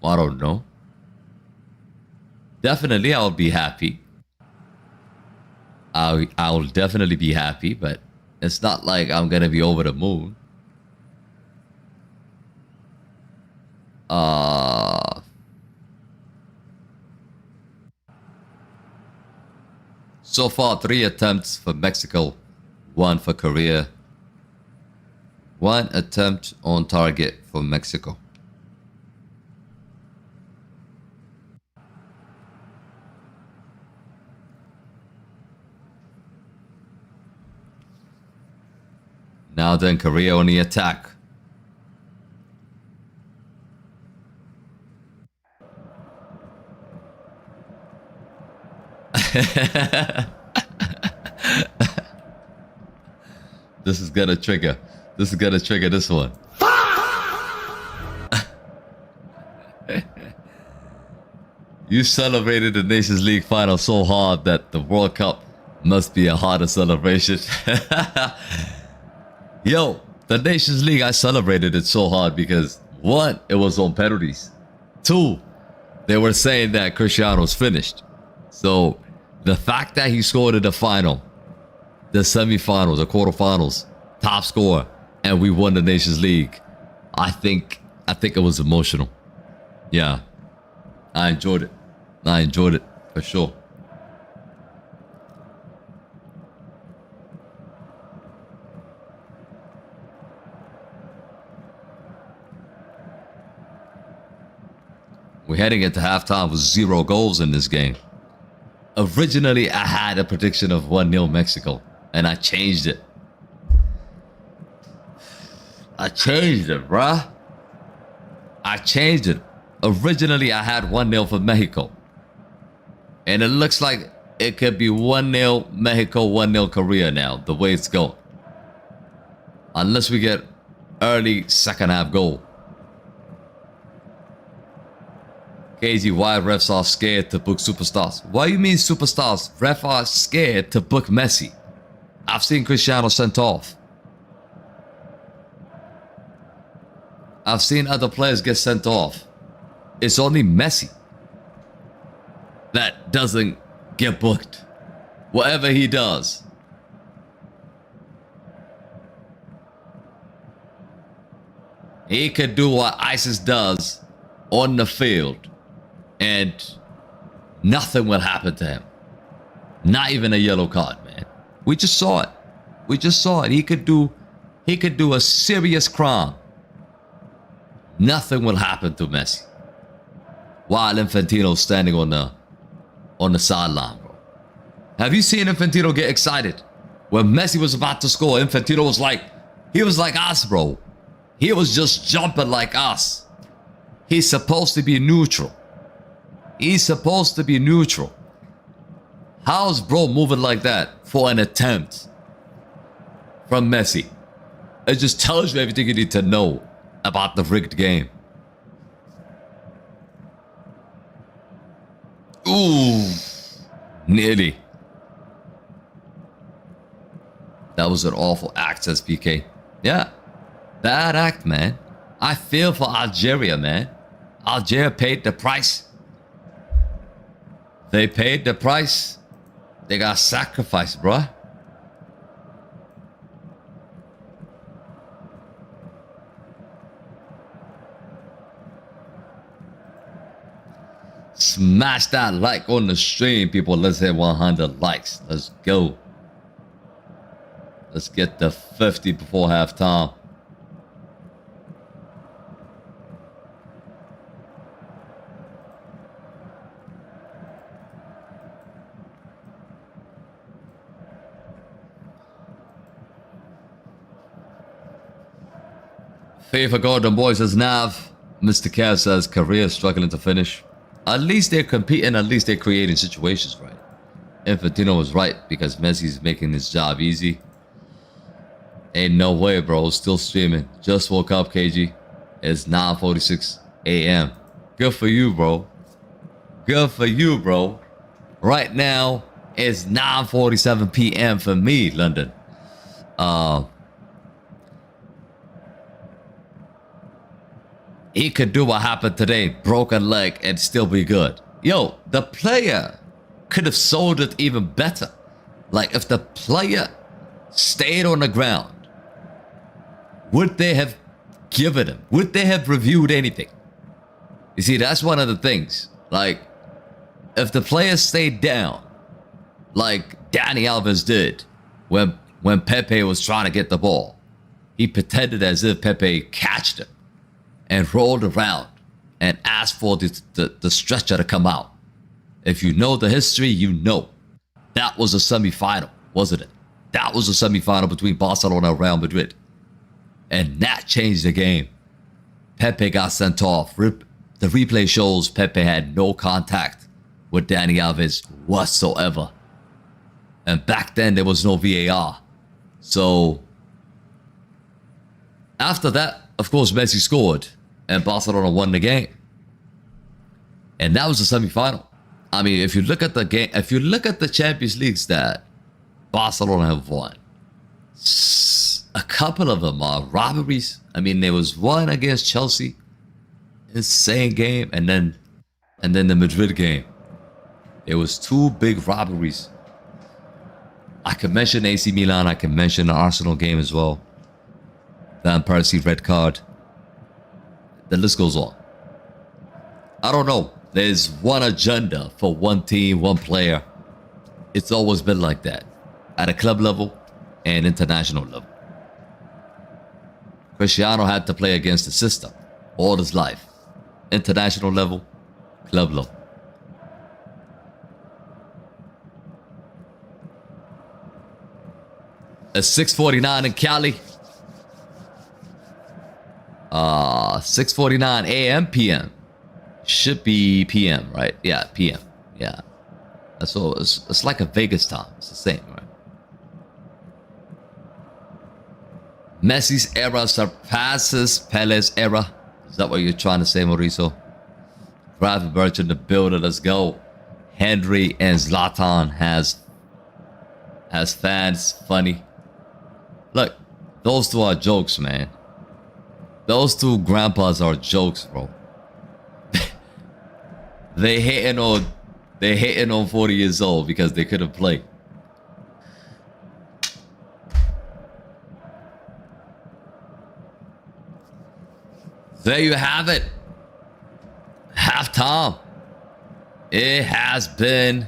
S1: I don't know. Definitely, I'll be happy. I'll definitely be happy, but it's not like I'm gonna be over the moon. So far, 3 attempts for Mexico, 1 for Korea. 1 attempt on target for Mexico. Now then, Korea on the attack. This is gonna trigger. This is gonna trigger this one. You celebrated the Nations League final so hard that the World Cup must be a harder celebration. Yo, the Nations League, I celebrated it so hard because 1, it was on penalties. 2, they were saying that Cristiano's finished. So the fact that he scored in the final, the semifinals, the quarterfinals, top scorer, and we won the Nations League, I think it was emotional. Yeah, I enjoyed it. I enjoyed it for sure. We're heading into halftime with 0 goals in this game. Originally, I had a prediction of 1-0 Mexico, and I changed it. I changed it, bruh. I changed it. Originally, I had 1-0 for Mexico. And it looks like it could be 1-0 Mexico, 1-0 Korea now, the way it's going. Unless we get early second half goal. KG, why refs are scared to book superstars? What do you mean superstars? Refs are scared to book Messi. I've seen Cristiano sent off. I've seen other players get sent off. It's only Messi that doesn't get booked. Whatever he does. He could do what ISIS does on the field, and nothing will happen to him. Not even a yellow card, man. We just saw it. We just saw it. He could do a serious crime. Nothing will happen to Messi. While Infantino's standing on the sideline, bro. Have you seen Infantino get excited? When Messi was about to score, Infantino was like, he was like us, bro. He was just jumping like us. He's supposed to be neutral. He's supposed to be neutral. How's bro moving like that for an attempt from Messi? It just tells you everything you need to know about the rigged game. Ooh, nearly. That was an awful act, says PK. Yeah, bad act, man. I feel for Algeria, man. Algeria paid the price. They paid the price. They got sacrificed, bruh. Smash that like on the stream, people. Let's hit 100 likes. Let's go. Let's get the 50 before halftime. FIFA Golden Boy says Nav. Mr. Kev says Korea struggling to finish. At least they're competing, at least they're creating situations, right? Infantino was right because Messi's making his job easy. Ain't no way, bro. Still streaming. Just woke up, KG. It's 9:46 a.m. Good for you, bro. Good for you, bro. Right now, it's 9:47 p.m. for me, London. He could do what happened today, broken leg, and still be good. Yo, the player could have sold it even better. Like, if the player stayed on the ground, would they have given him? Would they have reviewed anything? You see, that's one of the things. Like, if the player stayed down, like Dani Alves did when Pepe was trying to get the ball, he pretended as if Pepe catched him and rolled around and asked for the stretcher to come out. If you know the history, you know. That was a semi-final, wasn't it? That was a semi-final between Barcelona and Real Madrid. And that changed the game. Pepe got sent off. The replay shows Pepe had no contact with Dani Alves whatsoever. And back then, there was no VAR. So, after that, of course, Messi scored. And Barcelona won the game. And that was the semi-final. I mean, if you look at the game, if you look at the Champions Leagues that Barcelona have won, a couple of them are robberies. I mean, there was one against Chelsea, insane game, and then the Madrid game. There was 2 big robberies. I can mention AC Milan. I can mention the Arsenal game as well. Van Persie red card. The list goes on. I don't know. There's one agenda for one team, one player. It's always been like that. At a club level and international level. Cristiano had to play against the system all his life. International level, Club low. It's 6:49 in Cali. 6:49 a.m. p.m. Should be p.m. right? Yeah, p.m. Yeah. So it's like a Vegas time. It's the same, right? Messi's era surpasses Pele's era. Is that what you're trying to say, Mauricio? Private Merchant, the builder. Let's go. Henry and Zlatan has fans. Funny. Look, those two are jokes, man. Those two grandpas are jokes, bro. They hating on 40 years old because they couldn't play. There you have it. Halftime. It has been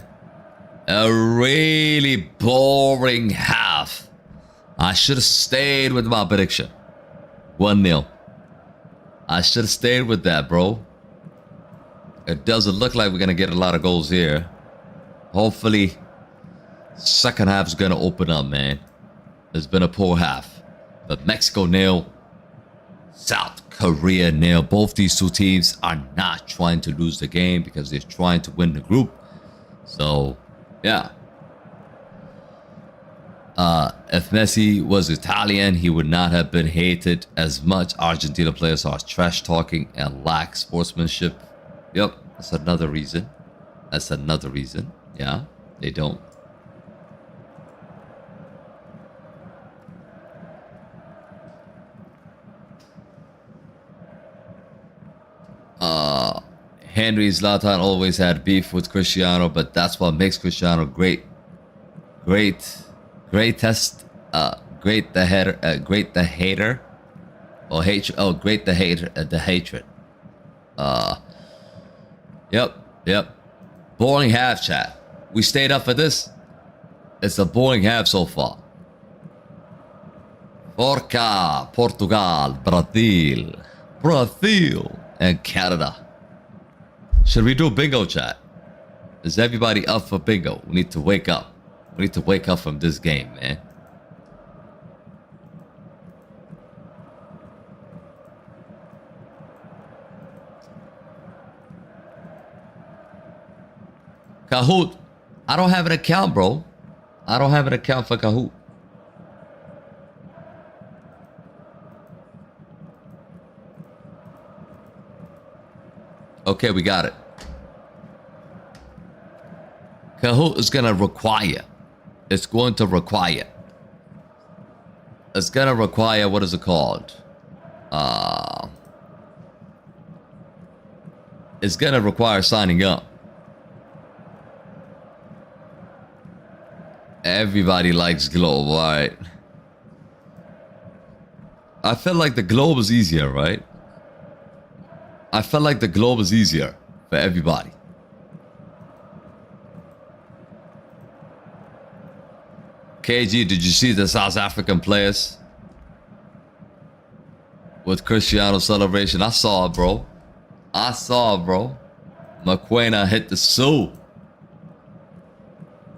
S1: a really boring half. I should have stayed with my prediction. 1-0. I should have stayed with that, bro. It doesn't look like we're going to get a lot of goals here. Hopefully, second half is going to open up, man. It's been a poor half. But Mexico 0. South Korea 0. Both these two teams are not trying to lose the game because they're trying to win the group. So, yeah. If Messi was Italian, he would not have been hated as much. Argentina players are trash talking and lack sportsmanship. Yep, that's another reason. That's another reason. Yeah, they don't. Henry Zlatan always had beef with Cristiano, but that's what makes Cristiano great. Great the hater, or hatred. Oh, great the hater, the hatred. Yep. Boring half, chat. We stayed up for this. It's a boring half so far. Forca, Portugal, Brazil, and Canada. Should we do bingo, chat? Is everybody up for bingo? We need to wake up. We need to wake up from this game, man. Kahoot. I don't have an account, bro. I don't have an account for Kahoot. Okay, we got it. Kahoot is going to require. It's going to require. It's going to require, what is it called? It's going to require signing up. Everybody likes Globe, alright. I feel like the Globe is easier, right? I feel like the Globe is easier for everybody. KG, did you see the South African players with Cristiano celebration? I saw it, bro. I saw it, bro. Maquena hit the Sue.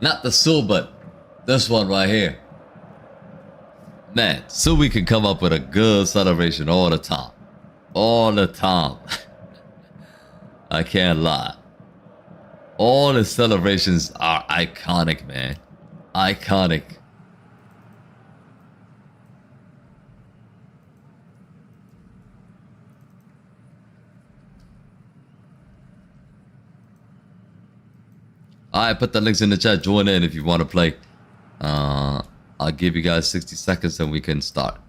S1: Not the Sue, but this one right here. Man, so we can come up with a good celebration all the time. All the time. I can't lie. All the celebrations are iconic, man. Iconic. Alright, put the links in the chat. Join in if you want to play. I'll give you guys 60 seconds and we can start.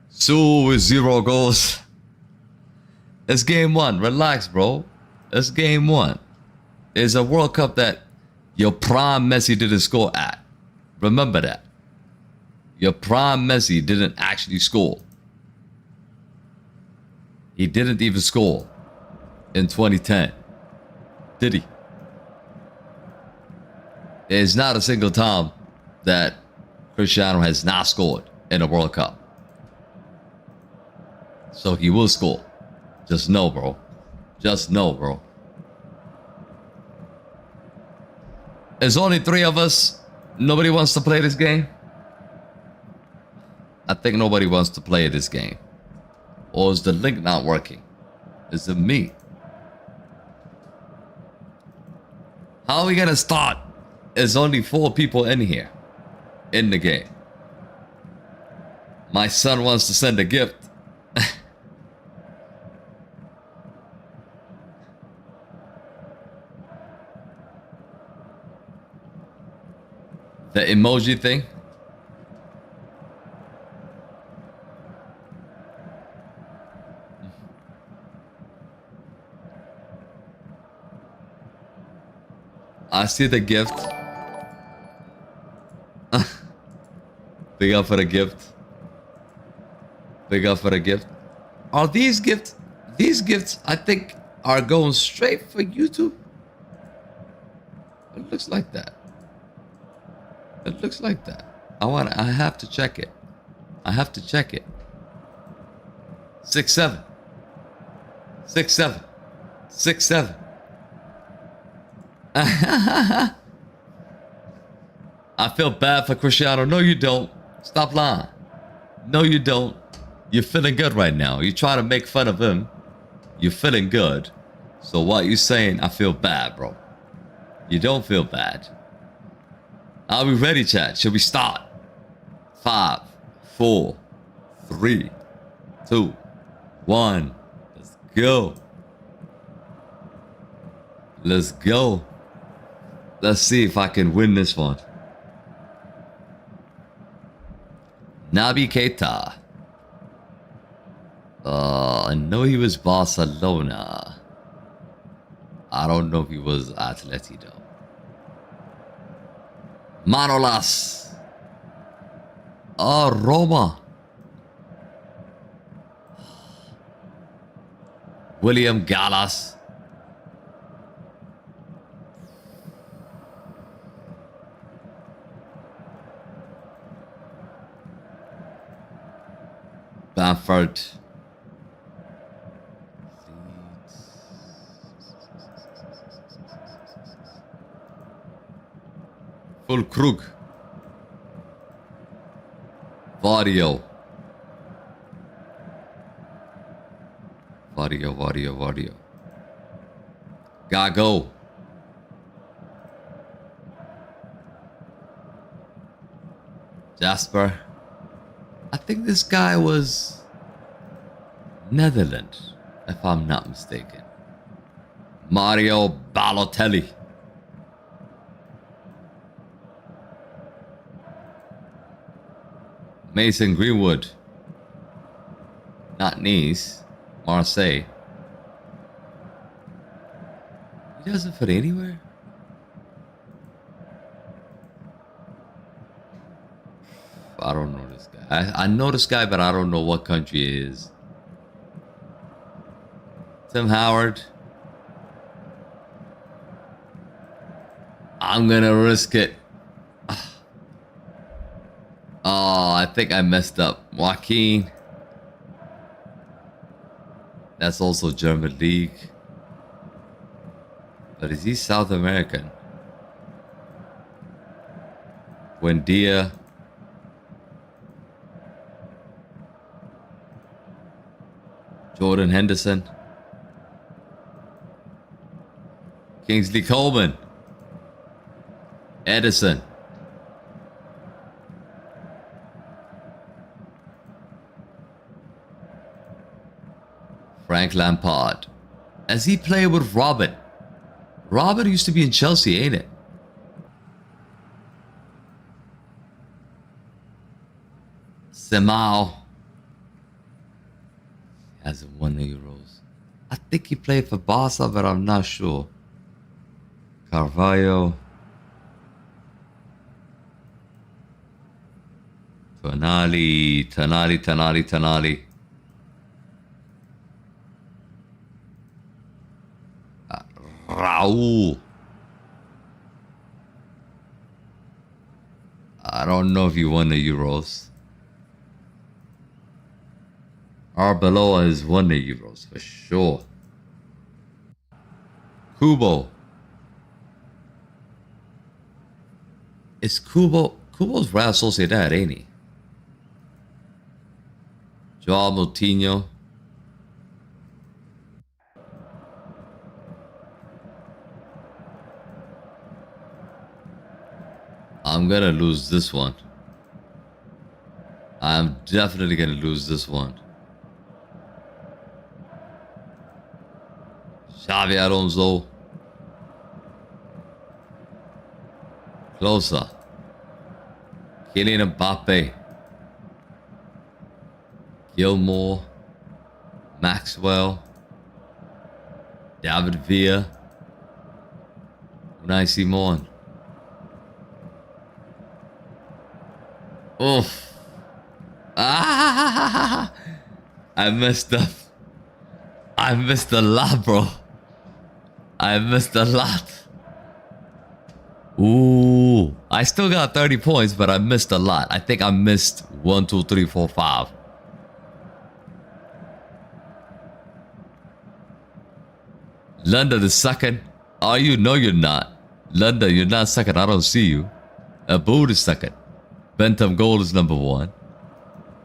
S1: So with 0 goals. It's game 1. Relax, bro. It's game 1. It's a World Cup that your prime Messi didn't score at. Remember that. Your prime Messi didn't actually score. He didn't even score in 2010. Did he? There's not a single time that Cristiano has not scored in a World Cup. So he will score. Just know, bro. Just know, bro. There's only 3 of us. Nobody wants to play this game. I think nobody wants to play this game. Or is the link not working? Is it me? How are we gonna start? There's only 4 people in here. In the game. My son wants to send a gift. The emoji thing. I see the gift. Big up for the gift. Big up for the gift. Are these gifts? These gifts, I think, are going straight for YouTube. It looks like that. It looks like that. I have to check it. I have to check it. 6-7. 6-7. 6-7. I feel bad for Cristiano. No, you don't. Stop lying. No, you don't. You're feeling good right now. You're trying to make fun of him. You're feeling good. So what you saying, I feel bad, bro. You don't feel bad. Are we ready, chat? Should we start? 5, 4, 3, 2, 1. Let's go. Let's go. Let's see if I can win this one. Naby Keita. I know he was Barcelona. I don't know if he was Atleti though. Manolas. Oh, Roma. William Gallas. Bamford. Full Krug. Vario. Vario. Gago. Jasper. I think this guy was Netherlands, if I'm not mistaken. Mario Balotelli. Mason Greenwood. Not Nice. Marseille. He doesn't fit anywhere. I don't know this guy. I know this guy, but I don't know what country he is. Tim Howard. I'm gonna risk it. Oh, I think I messed up. Joaquin. That's also German League. But is he South American? Buendia. Jordan Henderson. Kingsley Coleman. Edison. Frank Lampard. As he played with Robin. Robin used to be in Chelsea, ain't it? Semao. Hasn't won the Euros. I think he played for Barca, but I'm not sure. Carvalho. Tonali. Raul. I don't know if you won the Euros. Arbeloa has won the Euros for sure. Kubo. It's Kubo. Kubo's Real Sociedad, ain't he? Joao Moutinho. I'm gonna lose this one. I'm definitely gonna lose this one. Xavi Alonso. Closer. Kylian Mbappe. Gilmore. Maxwell. David Villa. Unai Simon. Oof. Ah! I messed up. I missed a lot, bro. I missed a lot. Ooh. I still got 30 points, but I missed a lot. I think I missed 1, 2, 3, 4, 5. London is second. Oh, you know you're not. London, you're not second. I don't see you. Abood is second. Bentham Gold is number 1.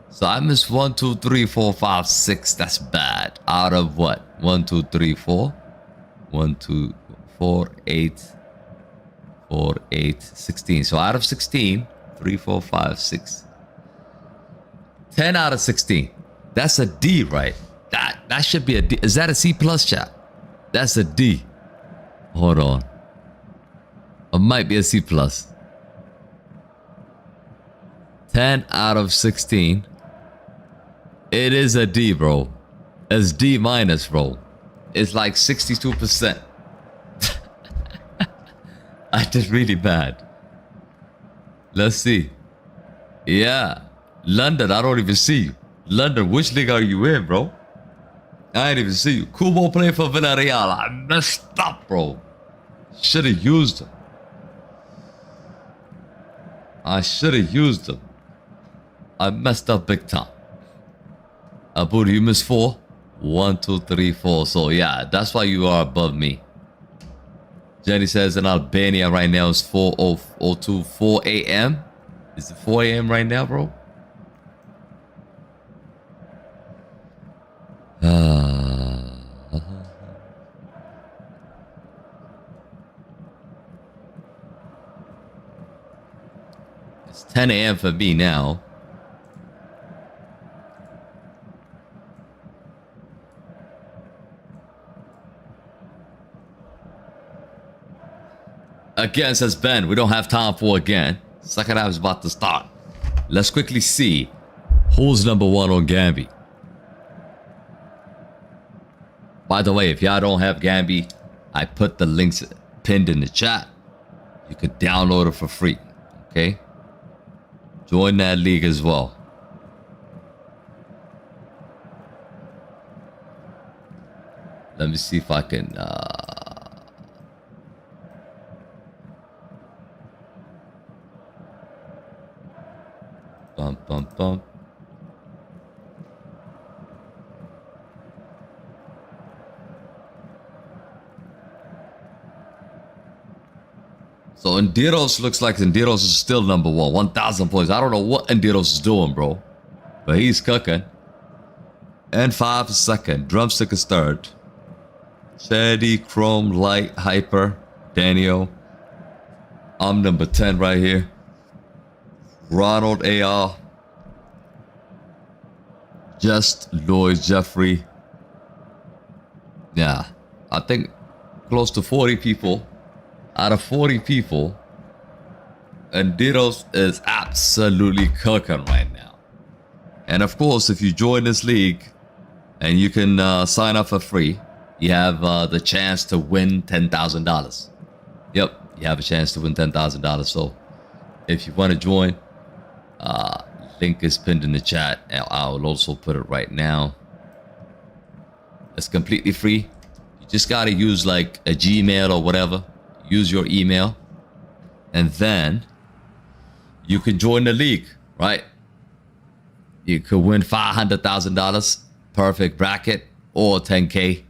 S1: So I missed 1, 2, 3, 4, 5, 6. That's bad. Out of what? 1, 2, 3, 4. 1, 2, 4, 8. 4, 8, 16. So out of 16, 3, 4, 5, 6. 10 out of 16. That's a D, right? That should be a D. Is that a C plus, chat? That's a D. Hold on. It might be a C plus. 10 out of 16. It is a D, bro. It's D minus, bro. It's like 62%. I did really bad. Let's see. Yeah. London, I don't even see you. London, which league are you in, bro? I didn't even see you. Kubo playing for Villarreal. I messed up, bro. Should have used him. I should have used him. I messed up big time. Abood, you missed 4. 1, 2, 3, 4. So yeah, that's why you are above me. Jenny says in Albania right now is 4:02, 4 a.m. Is it 4 a.m. right now, bro? It's 10 a.m. for me now. Again, says Ben, we don't have time for again. Second half is about to start. Let's quickly see who's number 1 on Gambi. By the way, if y'all don't have Gambi, I put the links pinned in the chat. You could download it for free. Okay? Join that league as well. Let me see if I can bump, bump, bump. So Indiros looks like Indiros is still number 1. 1,000 points. I don't know what Indiros is doing, bro. But he's cooking. N5 is second. Drumstick is third. Shady, Chrome, Light, Hyper, Daniel. I'm number 10 right here. Ronald AR. Just Lloyd Jeffrey. Yeah. I think close to 40 people. Out of 40 people, Indiros is absolutely cooking right now. And of course, if you join this league and you can sign up for free, you have the chance to win $10,000. Yep, you have a chance to win $10,000. So if you want to join, link is pinned in the chat. And I will also put it right now. It's completely free. You just gotta use like a Gmail or whatever. Use your email. And then you can join the league, right? You could win $500,000, perfect bracket, or 10K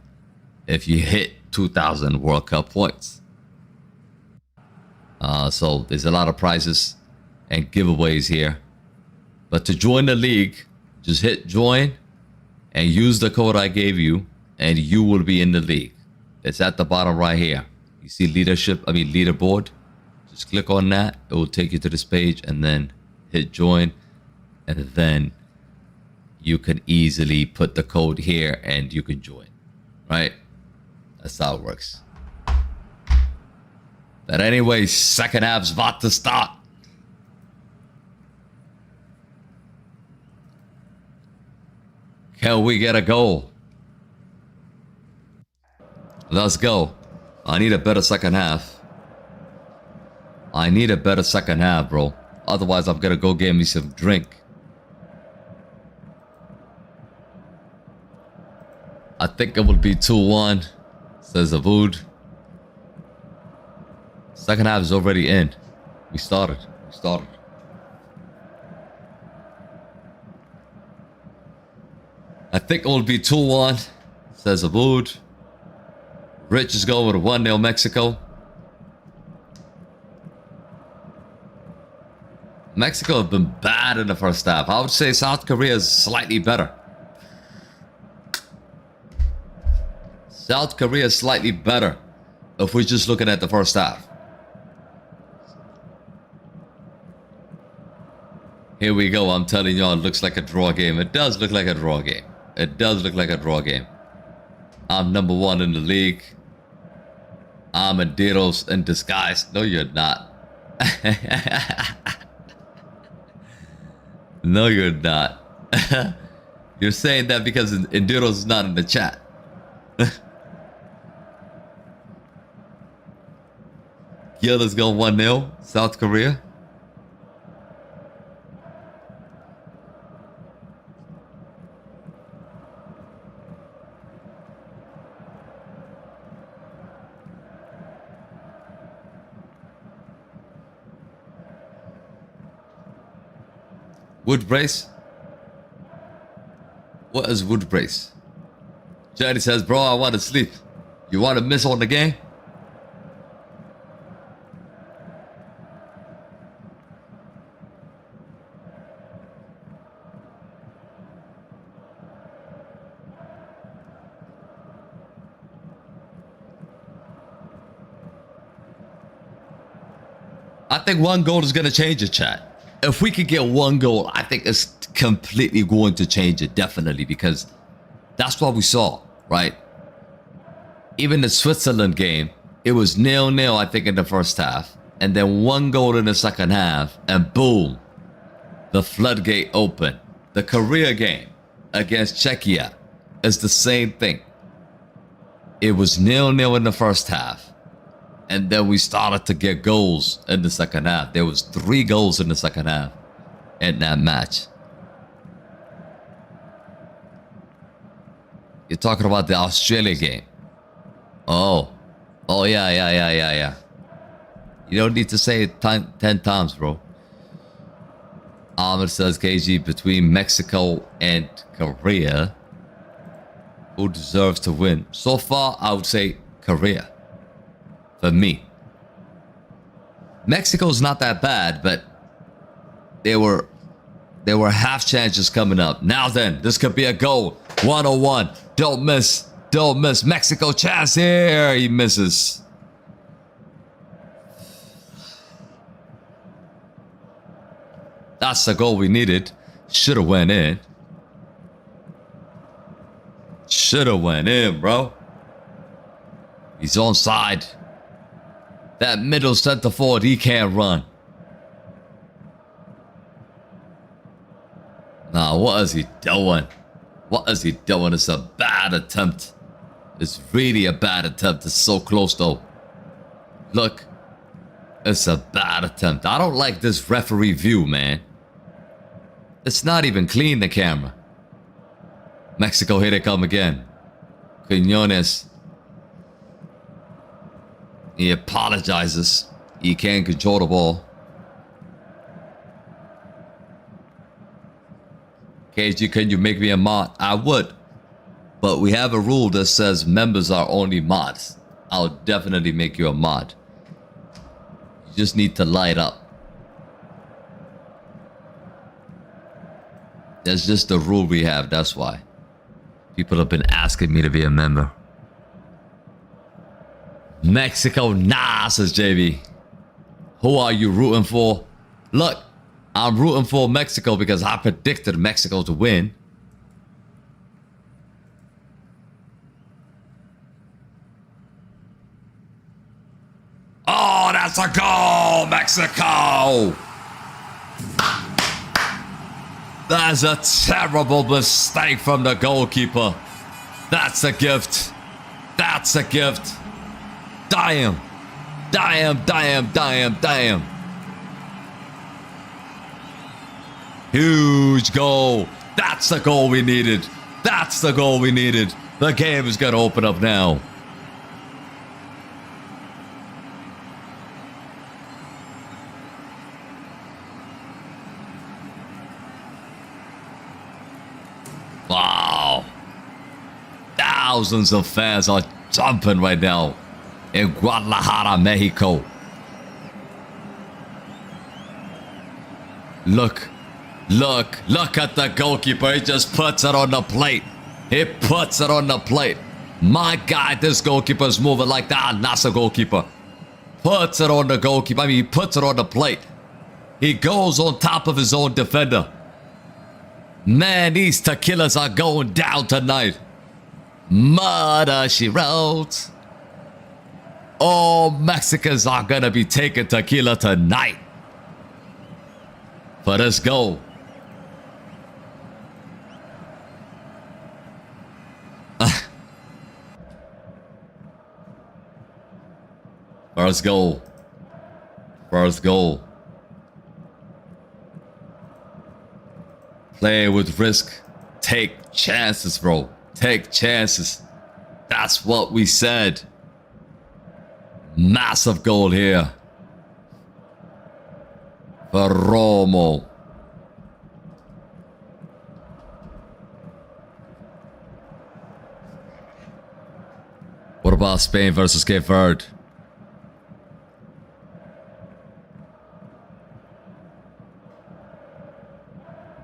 S1: if you hit 2,000 World Cup points. So there's a lot of prizes and giveaways here. But to join the league, just hit join and use the code I gave you, and you will be in the league. It's at the bottom right here. You see leaderboard. Just click on that. It will take you to this page, and then hit join, and then you can easily put the code here and you can join, right? That's how it works. But anyway, second half's about to start. Can we get a goal? Let's go. I need a better second half. I need a better second half, bro. Otherwise, I'm gonna go get me some drink. I think it would be 2-1, says Abood. Second half is already in. We started. I think it will be 2-1, says Abood. Rich is going with 1-0 Mexico. Mexico have been bad in the first half. I would say South Korea is slightly better. South Korea is slightly better if we're just looking at the first half. Here we go. I'm telling y'all, it looks like a draw game. It does look like a draw game. It does look like a draw game. I'm number 1 in the league. I'm a Diros in disguise. No, you're not. No, you're not. You're saying that because Enduros is not in the chat. Yeah, let's go 1-0, South Korea. Wood brace? What is wood brace? Johnny says, bro, I want to sleep. You want to miss on the game? I think 1 goal is going to change the chat. If we could get 1 goal, I think it's completely going to change it, definitely, because that's what we saw, right? Even the Switzerland game, it was 0-0, I think, in the first half, and then 1 goal in the second half, and boom, the floodgate opened. The Korea game against Czechia is the same thing. It was 0-0 in the first half. And then we started to get goals in the second half. There was 3 goals in the second half in that match. You're talking about the Australia game. Oh, yeah. You don't need to say it 10 times, bro. Ahmed says, KG, between Mexico and Korea, who deserves to win? So far, I would say Korea. For me, Mexico's not that bad, but there were half chances coming up. Now then, this could be a goal. 1-1. Don't miss. Mexico chance here. He misses. That's the goal we needed. Should have went in. Should have went in, bro. He's onside. That middle center forward, he can't run. Nah, what is he doing? What is he doing? It's a bad attempt. It's really a bad attempt. It's so close though. Look. It's a bad attempt. I don't like this referee view, man. It's not even clean, the camera. Mexico, here they come again. Quinones. He apologizes. He can't control the ball. KG, can you make me a mod? I would. But we have a rule that says members are only mods. I'll definitely make you a mod. You just need to light up. That's just the rule we have, that's why. People have been asking me to be a member. Mexico, nah, says JB. Who are you rooting for? Look, I'm rooting for Mexico because I predicted Mexico to win. Oh, that's a goal, Mexico! That's a terrible mistake from the goalkeeper. That's a gift. That's a gift. Damn. Damn, damn, damn, damn. Huge goal. That's the goal we needed. That's the goal we needed. The game is going to open up now. Wow. Thousands of fans are jumping right now in Guadalajara, Mexico. Look at the goalkeeper. He just puts it on the plate. He puts it on the plate. My God, this goalkeeper is moving like the Al-Nassr goalkeeper. Puts it on the goalkeeper. I mean, he puts it on the plate. He goes on top of his own defender. Man, these tequilas are going down tonight. Murder, she wrote. All Mexicans are gonna be taking tequila tonight for this goal. First goal. First goal. Play with risk. Take chances, bro. Take chances. That's what we said. Massive goal here for Romo. What about Spain versus Cape Verde?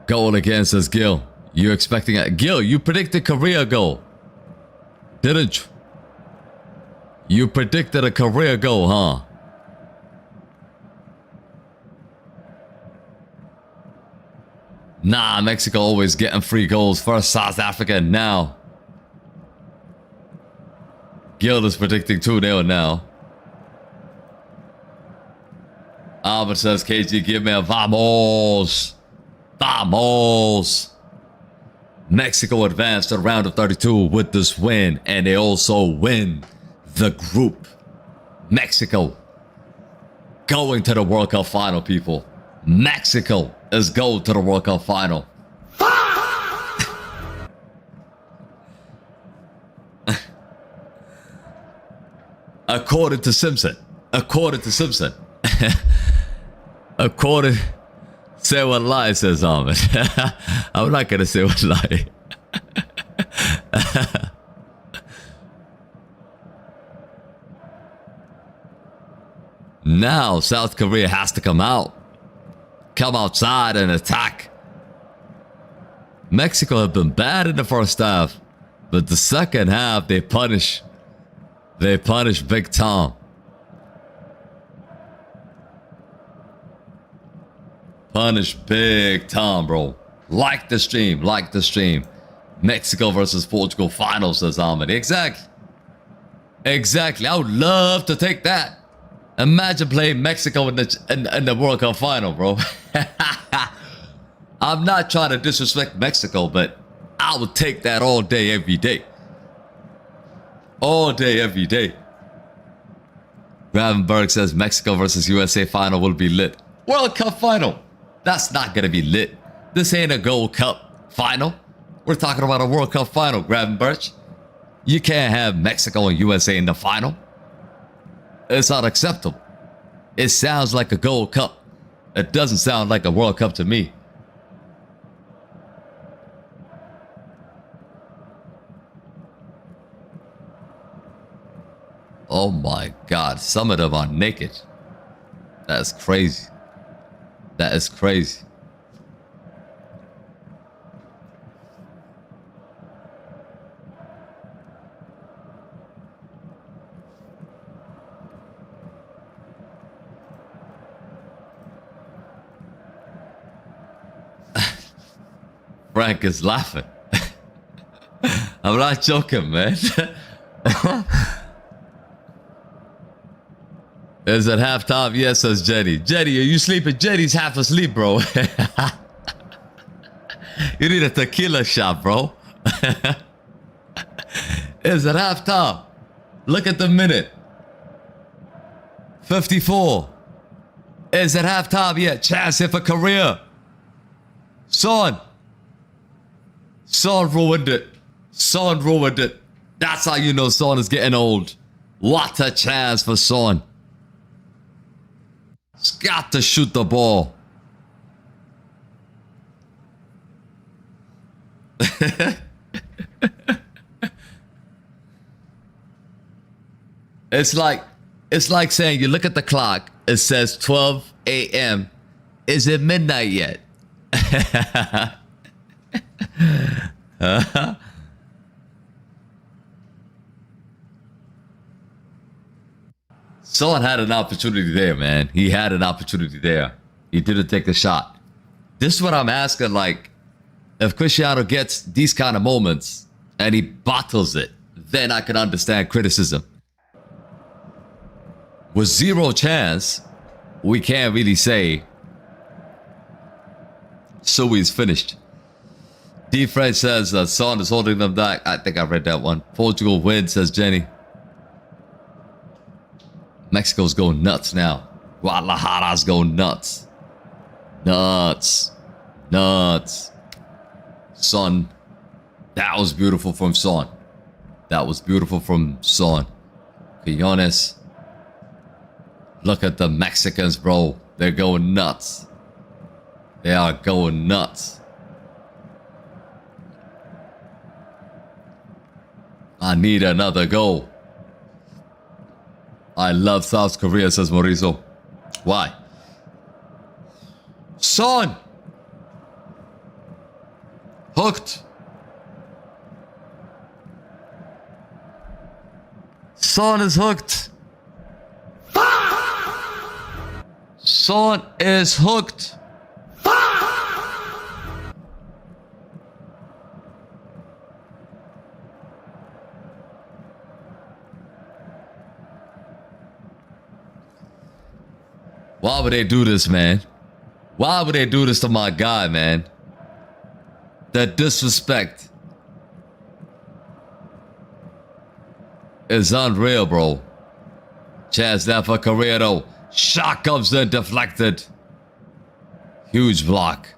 S1: Goal against us, Gil. You expecting it? Gil, you predicted Korea goal, didn't you? You predicted a Korea goal, huh? Nah, Mexico always getting free goals. First South Africa now. Gil is predicting 2-0 now. Albert says, KG, give me a vamos. Vamos. Mexico advanced to the round of 32 with this win, and they also win the group. Mexico going to the World Cup final, people. Mexico is going to the World Cup final. According to Simpson. According... Say what lie, says Ahmed. I'm not gonna say what lie. Now South Korea has to come out. Come outside and attack. Mexico have been bad in the first half, but the second half they punish. They punish big time. Punish big time, bro. Like the stream, like the stream. Mexico versus Portugal finals, says Ahmed. Exactly. Exactly. I would love to take that. Imagine playing Mexico in the World Cup final, bro. I'm not trying to disrespect Mexico, but I would take that all day, every day. All day, every day. Gravenberg says Mexico versus USA final will be lit. World Cup final. That's not going to be lit. This ain't a Gold Cup final. We're talking about a World Cup final, Gravenberg. You can't have Mexico and USA in the final. It's unacceptable. It sounds like a Gold Cup. It doesn't sound like a World Cup to me. Oh my God, some of them are naked. That's crazy. That is crazy. Frank is laughing. I'm not joking, man. Is it halftime? Yes, says Jenny. Jenny, are you sleeping? Jenny's half asleep, bro. You need a tequila shot, bro. Is it halftime? Look at the minute. 54. Is it halftime yet? Chance here for Korea. Son ruined it. Son ruined it. That's how you know Son is getting old. What a chance for Son. He's got to shoot the ball. It's like saying you look at the clock, it says 12 a.m. Is it midnight yet? Son had an opportunity there, man. He had an opportunity there. He didn't take the shot. This is what I'm asking, like, if Cristiano gets these kind of moments and he bottles it, then I can understand criticism. With zero chance, we can't really say so he's finished. D. Fred says Son is holding them back. I think I read that one. Portugal wins, says Jenny. Mexico's going nuts now. Guadalajara's going nuts. Nuts. Son. That was beautiful from Son. That was beautiful from Son. Quinones. Look at the Mexicans, bro. They're going nuts. They are going nuts. I need another goal. I love South Korea, says Mauricio. Why? Son! Hooked. Son is hooked. Son is hooked. Why would they do this, man? Why would they do this to my guy, man? That disrespect is unreal, bro. Chance there for Korea, though. Shot comes in, deflected. Huge block.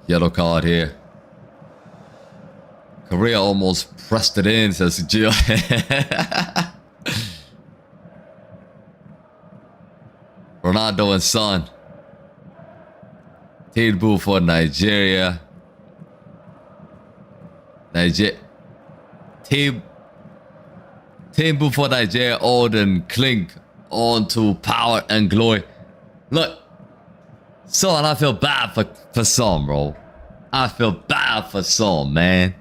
S1: Yellow card here. Korea almost pressed it in, says Jill. Ronaldo and Son. Teambu for Nigeria. Teambu for Nigeria. Odin clink on to power and glory. Look, Son, I feel bad for Son, bro. I feel bad for Son, man.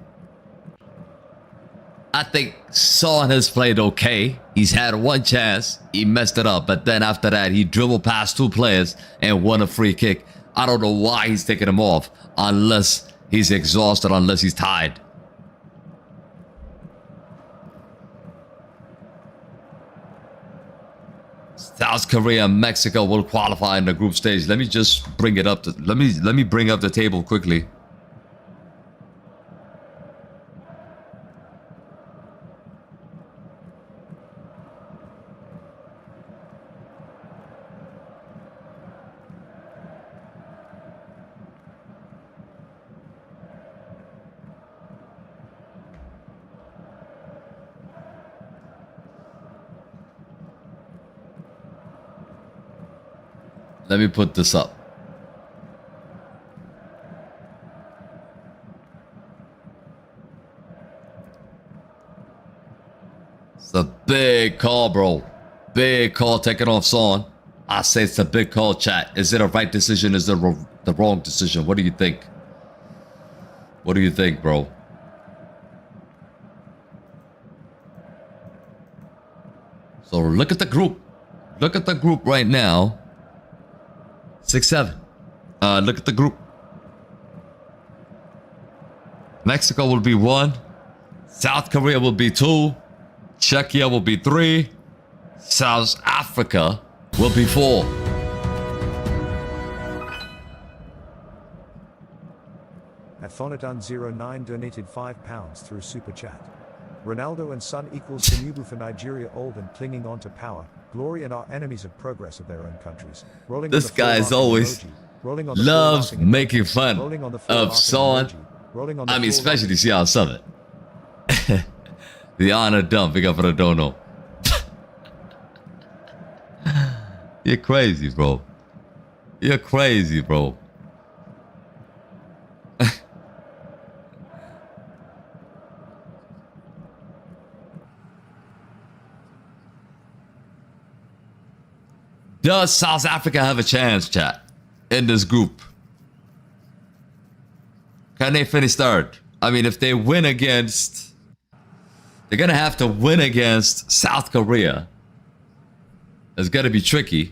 S1: I think Son has played okay. He's had one chance. He messed it up. But then after that, he dribbled past two players and won a free kick. I don't know why he's taking him off. Unless he's exhausted, unless he's tired. South Korea and Mexico will qualify in the group stage. Let me just bring it up. Let me bring up the table quickly. Let me put this up. It's a big call, bro. Big call taking off Son. I say it's a big call, chat. Is it a right decision? Is it the wrong decision? What do you think? What do you think, bro? So look at the group. Look at the group right now. 6-7. Look at the group. Mexico will be 1. South Korea will be 2. Czechia will be 3. South Africa will be 4.
S2: Athonadun09 donated £5 through Super Chat. Ronaldo and Son equals Tinubu for Nigeria old and clinging on to power, glory and are enemies of progress of their own countries. Rolling
S1: this guy is always loves making fun of Son. I mean, especially CR7. The honor dump, big up for the dono. You're crazy, bro. You're crazy, bro. Does South Africa have a chance, chat, in this group? Can they finish 3rd? I mean, if they win against... They're going to have to win against South Korea. It's going to be tricky.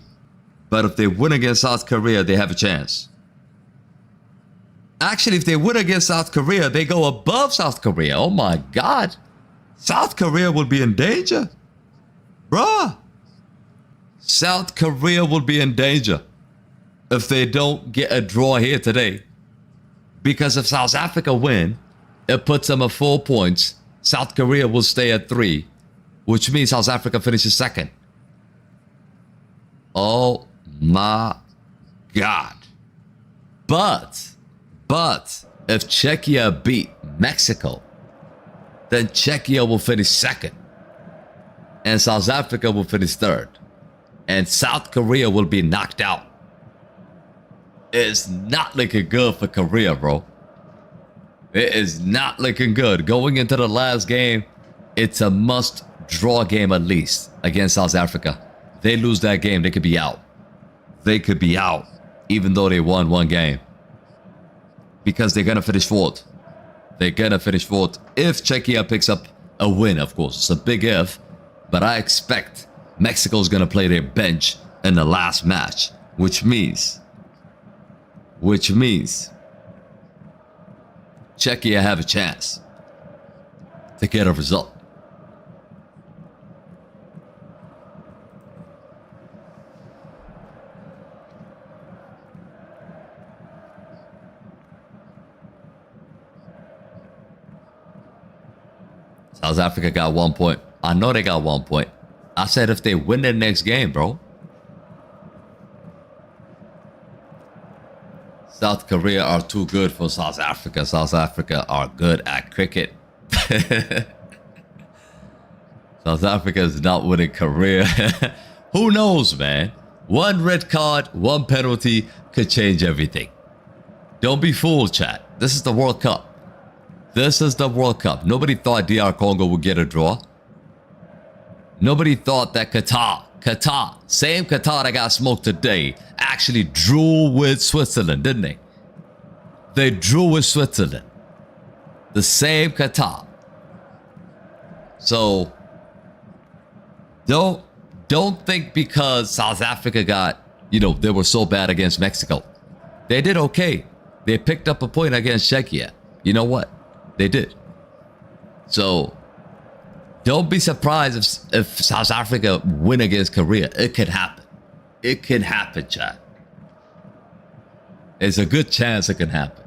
S1: But if they win against South Korea, they have a chance. Actually, if they win against South Korea, they go above South Korea. Oh my God. South Korea will be in danger. Bruh. South Korea will be in danger if they don't get a draw here today. Because if South Africa win, it puts them at 4 points. South Korea will stay at 3, which means South Africa finishes 2nd. Oh my God. But if Czechia beat Mexico, then Czechia will finish 2nd. And South Africa will finish 3rd. And South Korea will be knocked out. It's not looking good for Korea, bro. It is not looking good. Going into the last game, it's a must-draw game at least against South Africa. They lose that game, they could be out. They could be out, even though they won 1 game. Because they're going to finish 4th. They're going to finish 4th. If Czechia picks up a win, of course. It's a big if. But I expect Mexico's going to play their bench in the last match. Which means Czechia have a chance to get a result. South Africa got 1 point. I know they got 1 point. I said if they win their next game, bro. South Korea are too good for South Africa. South Africa are good at cricket. South Africa is not winning Korea. Who knows, man? 1 red card, 1 penalty could change everything. Don't be fooled, chat. This is the World Cup. This is the World Cup. Nobody thought DR Congo would get a draw. Nobody thought that Qatar, same Qatar that got smoked today, actually drew with Switzerland, didn't they? They drew with Switzerland. The same Qatar. So, don't think because South Africa got, they were so bad against Mexico. They did okay. They picked up a point against Czechia. You know what? They did. So, don't be surprised if South Africa win against Korea. It could happen. It can happen, chat. It's a good chance it can happen.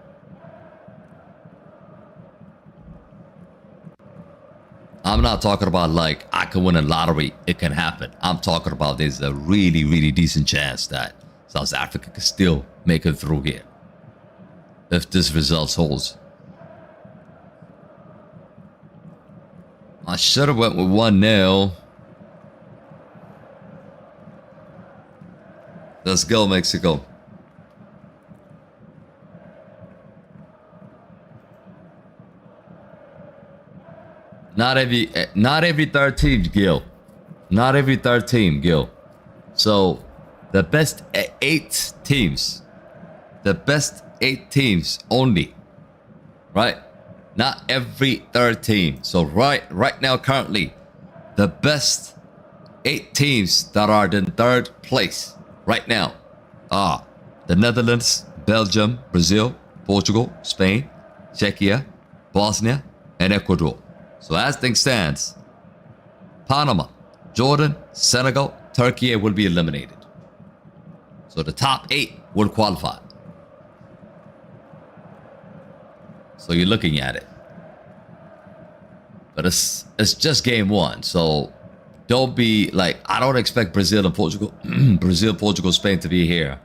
S1: I'm not talking about like I can win a lottery. It can happen. I'm talking about there's a really, really decent chance that South Africa can still make it through here. If this result holds. I should have went with 1-0. Let's go, Mexico. Not every third team, Gil. Not every third team, Gil. So the best 8 teams. The best 8 teams only. Right? Not every third team. So right now, currently, the best 8 teams that are in third place right now are the Netherlands, Belgium, Brazil, Portugal, Spain, Czechia, Bosnia, and Ecuador. So as things stands, Panama, Jordan, Senegal, Turkey will be eliminated. So the top 8 will qualify. So you're looking at it. But it's just game 1. So don't be like, I don't expect Brazil and Portugal, Brazil, Portugal, Spain to be here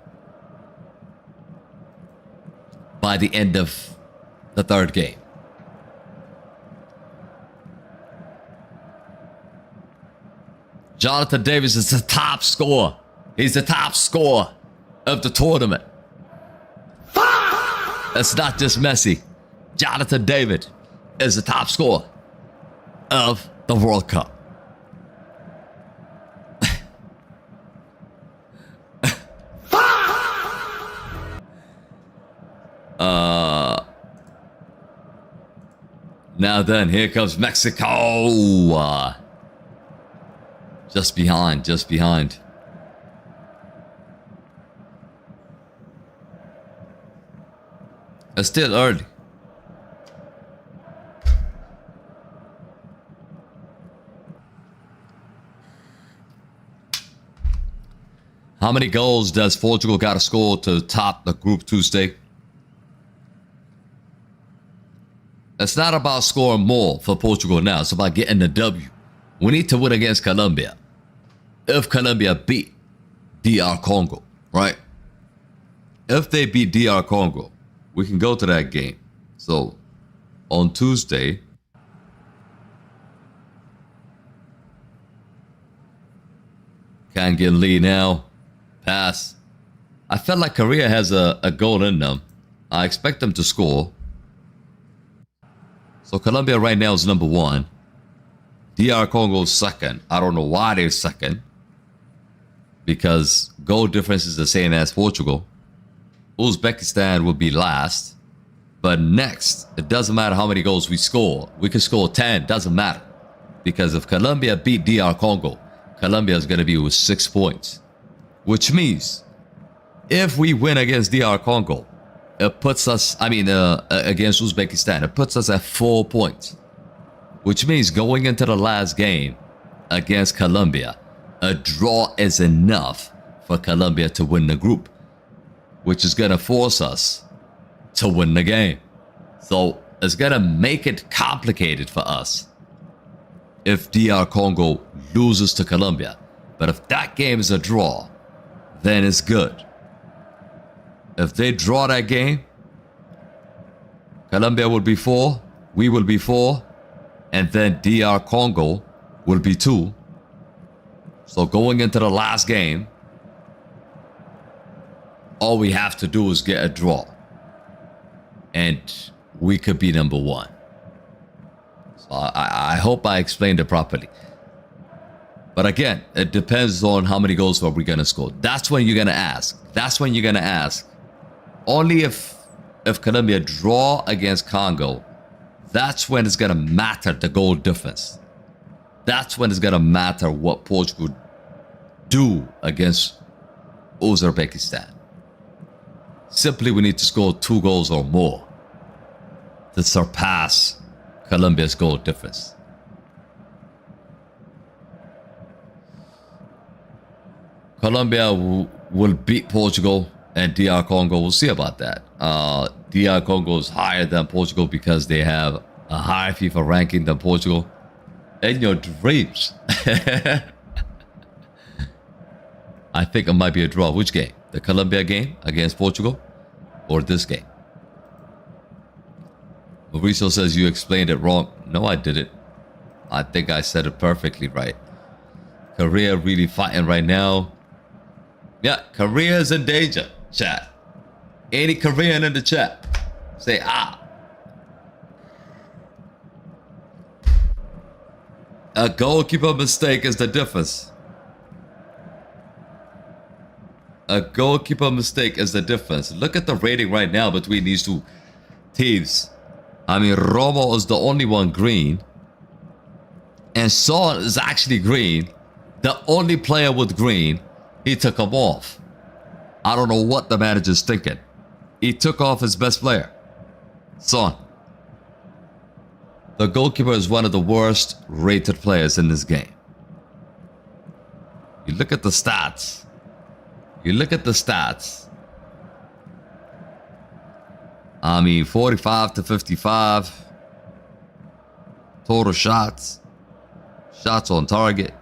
S1: by the end of the 3rd game. Jonathan Davis is the top scorer. He's the top scorer of the tournament. It's not just Messi. Jonathan David is the top scorer of the World Cup. Now then, here comes Mexico. Just behind, just behind. It's still early. How many goals does Portugal got to score to top the Group 2 stage? It's not about scoring more for Portugal now. It's about getting the W. We need to win against Colombia. If Colombia beat DR Congo, right? If they beat DR Congo, we can go to that game. So, on Tuesday, can't get lead now. Pass. I felt like Korea has a goal in them. I expect them to score. So Colombia right now is number 1. DR Congo is second. I don't know why they're second. Because goal difference is the same as Portugal. Uzbekistan will be last. But next, it doesn't matter how many goals we score. We can score 10, doesn't matter. Because if Colombia beat DR Congo, Colombia is going to be with 6 points. Which means, if we win against DR Congo, it puts us, against Uzbekistan, it puts us at 4 points. Which means going into the last game against Colombia, a draw is enough for Colombia to win the group. Which is going to force us to win the game. So it's going to make it complicated for us if DR Congo loses to Colombia. But if that game is a draw, then it's good. If they draw that game, Colombia will be 4, we will be 4, and then DR Congo will be 2. So going into the last game, all we have to do is get a draw. And we could be number 1. So I hope I explained it properly. But again, it depends on how many goals are we going to score. That's when you're going to ask. That's when you're going to ask. Only if Colombia draw against Congo, that's when it's going to matter the goal difference. That's when it's going to matter what Portugal do against Uzbekistan. Simply, we need to score 2 goals or more to surpass Colombia's goal difference. Colombia will beat Portugal and DR Congo. We'll see about that. DR Congo is higher than Portugal because they have a higher FIFA ranking than Portugal. In your dreams. I think it might be a draw. Which game? The Colombia game against Portugal? Or this game? Mauricio says you explained it wrong. No, I didn't. I think I said it perfectly right. Korea really fighting right now. Yeah, Korea is in danger, chat. Any Korean in the chat, say ah. A goalkeeper mistake is the difference. A goalkeeper mistake is the difference. Look at the rating right now between these two teams. I mean, Romo is the only one green. And Son is actually green. The only player with green. He took him off. I don't know what the manager's thinking. He took off his best player, Son. The goalkeeper is one of the worst rated players in this game. You look at the stats. You look at the stats. I mean, 45 to 55. Total shots. Shots on target.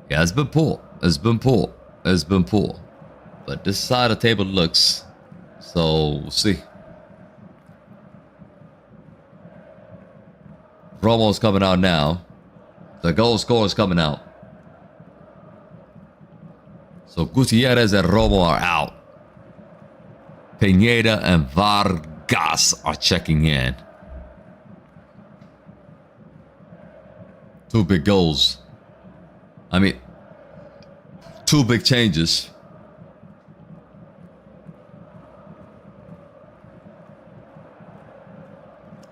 S1: Yeah, it's been poor. It's been poor. It's been poor. But this side of the table looks. So, we'll see. Romo's coming out now. The goal scorer is coming out. So Gutierrez and Romo are out. Pineda and Vargas are checking in. 2 big goals. I mean, 2 big changes.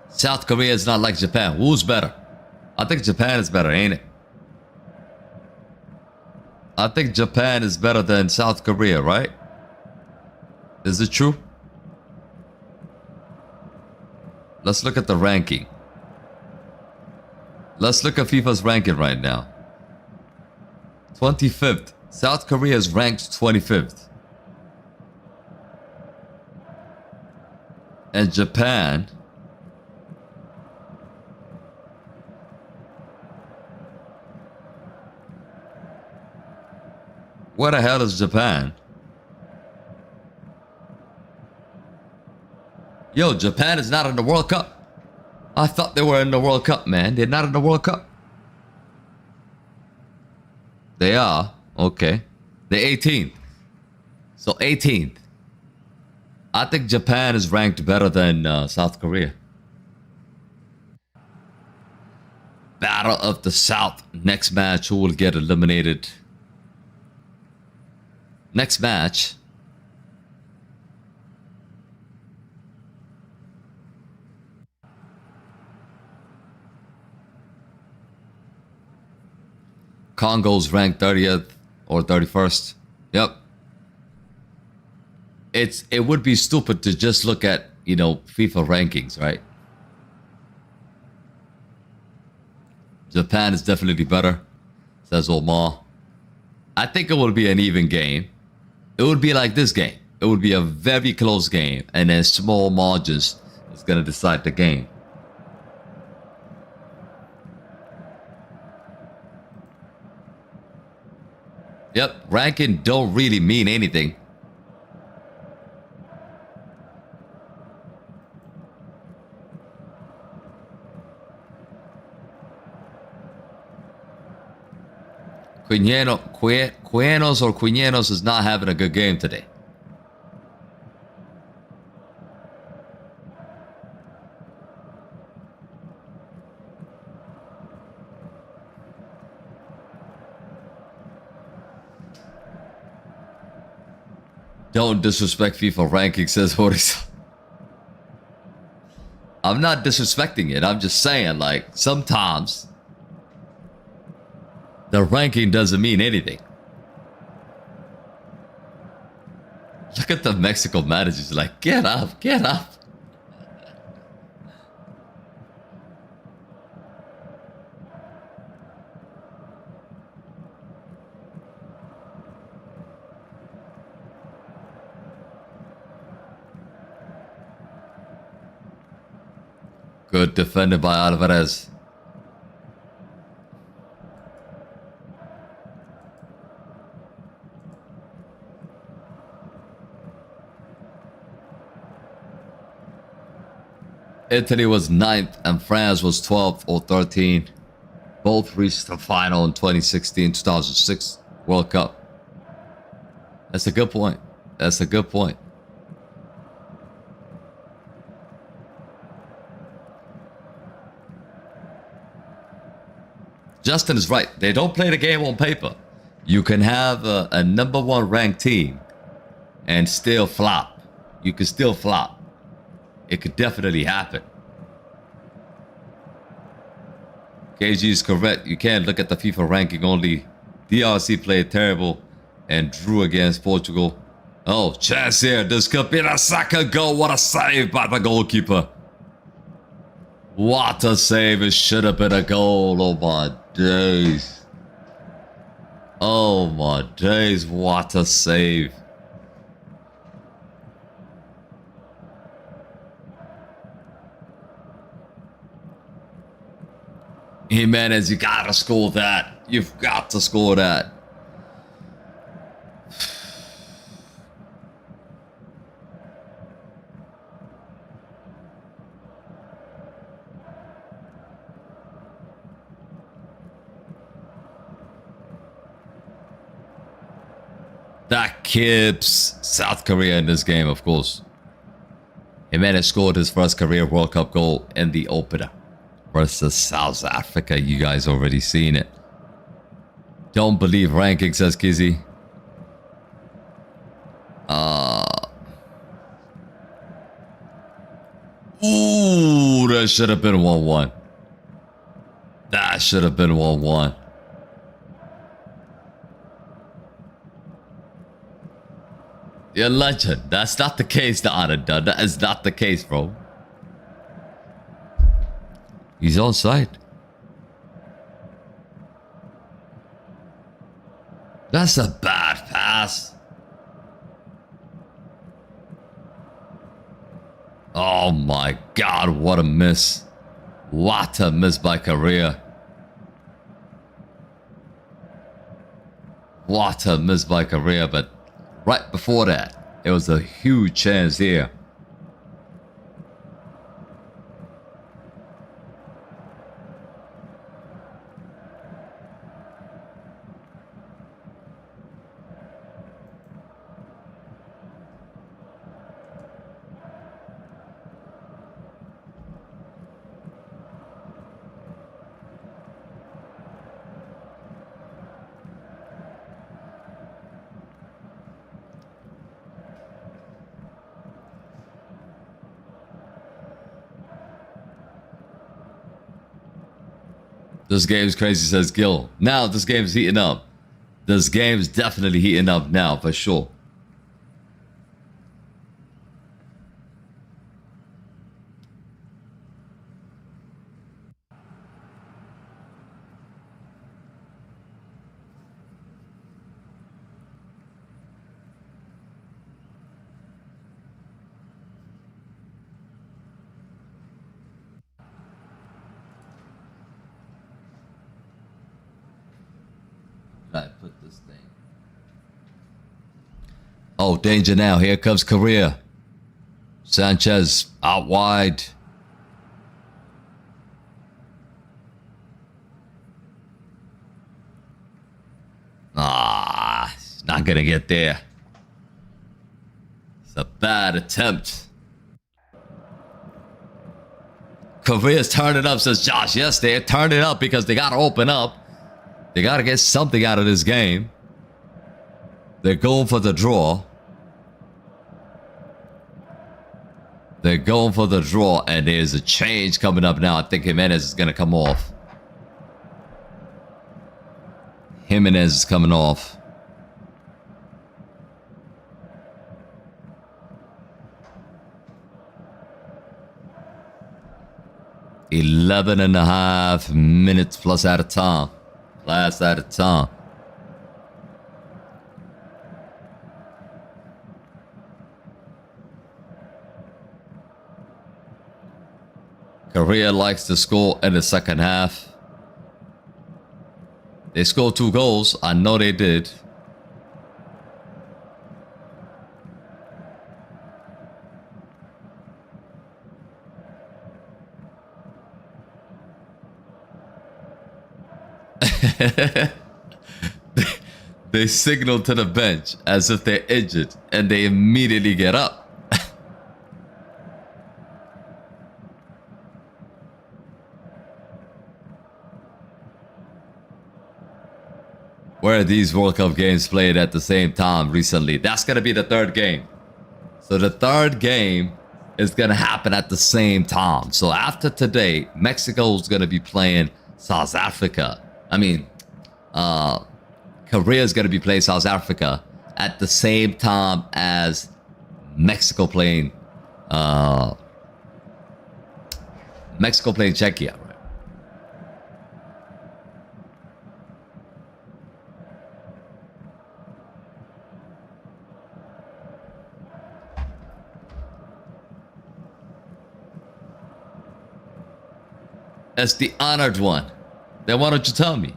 S1: South Korea is not like Japan. Who's better? I think Japan is better, ain't it? I think Japan is better than South Korea, right? Is it true? Let's look at the ranking. Let's look at FIFA's ranking right now. 25th. South Korea is ranked 25th. And Japan... Where the hell is Japan? Yo, Japan is not in the World Cup. I thought they were in the World Cup, man. They're not in the World Cup. They are. Okay. They're 18th. So 18th. I think Japan is ranked better than South Korea. Battle of the South. Next match, who will get eliminated? Next match. Congo's ranked 30th or 31st. Yep. It would be stupid to just look at, you know, FIFA rankings, right? Japan is definitely better, says Omar. I think it will be an even game. It would be like this game. It would be a very close game, and then small margins is going to decide the game. Yep, ranking don't really mean anything. Quienos or Quiñenos is not having a good game today. Don't disrespect FIFA ranking, says Horis. I'm not disrespecting it. I'm just saying, like, sometimes the ranking doesn't mean anything. Look at the Mexico managers, like, get up, get up. Good defended by Alvarez. Italy was 9th and France was 12th or 13th. Both reached the final in 2016, 2006, World Cup. That's a good point. That's a good point. Justin is right. They don't play the game on paper. You can have a #1 ranked team and still flop. You can still flop. It could definitely happen. KG is correct. You can't look at the FIFA ranking only. DRC played terrible and drew against Portugal. Oh, chance here. This could be the second goal. What a save by the goalkeeper. What a save. It should have been a goal. Oh my days. Oh my days. What a save. Jimenez, you gotta score that. You've got to score that. That keeps South Korea in this game, of course. Jimenez scored his first career World Cup goal in the opener versus South Africa. You guys already seen it. Don't believe ranking, says Kizzy. Ooh, that should have been 1-1. That should have been 1-1. You're a legend. That's not the case, the honor done. That is not the case, bro. He's on side. That's a bad pass. Oh my God, what a miss. What a miss by Korea. What a miss by Korea, but right before that, it was a huge chance here. This game's crazy, says Gil. Now this game's heating up. This game's definitely heating up now, for sure. I put this thing. Oh, danger now. Here comes Korea. Sanchez out wide. Not gonna get there. It's a bad attempt. Korea's turning up, says Josh. Yes, they're turning up because they gotta open up. They got to get something out of this game. They're going for the draw. They're going for the draw, and there's a change coming up now. I think Jimenez is going to come off. Jimenez is coming off. "11.5 minutes plus out of time. Last out of time." Korea likes to score in the second half. They scored 2 goals. I know they did. They signal to the bench as if they're injured, and they immediately get up. Where are these World Cup games played at the same time recently? That's going to be the third game. So the third game is going to happen at the same time. So after today, Mexico is going to be playing South Africa. Korea is going to be playing South Africa at the same time as Mexico playing Czechia. Right? As the honored one. Then why don't you tell me?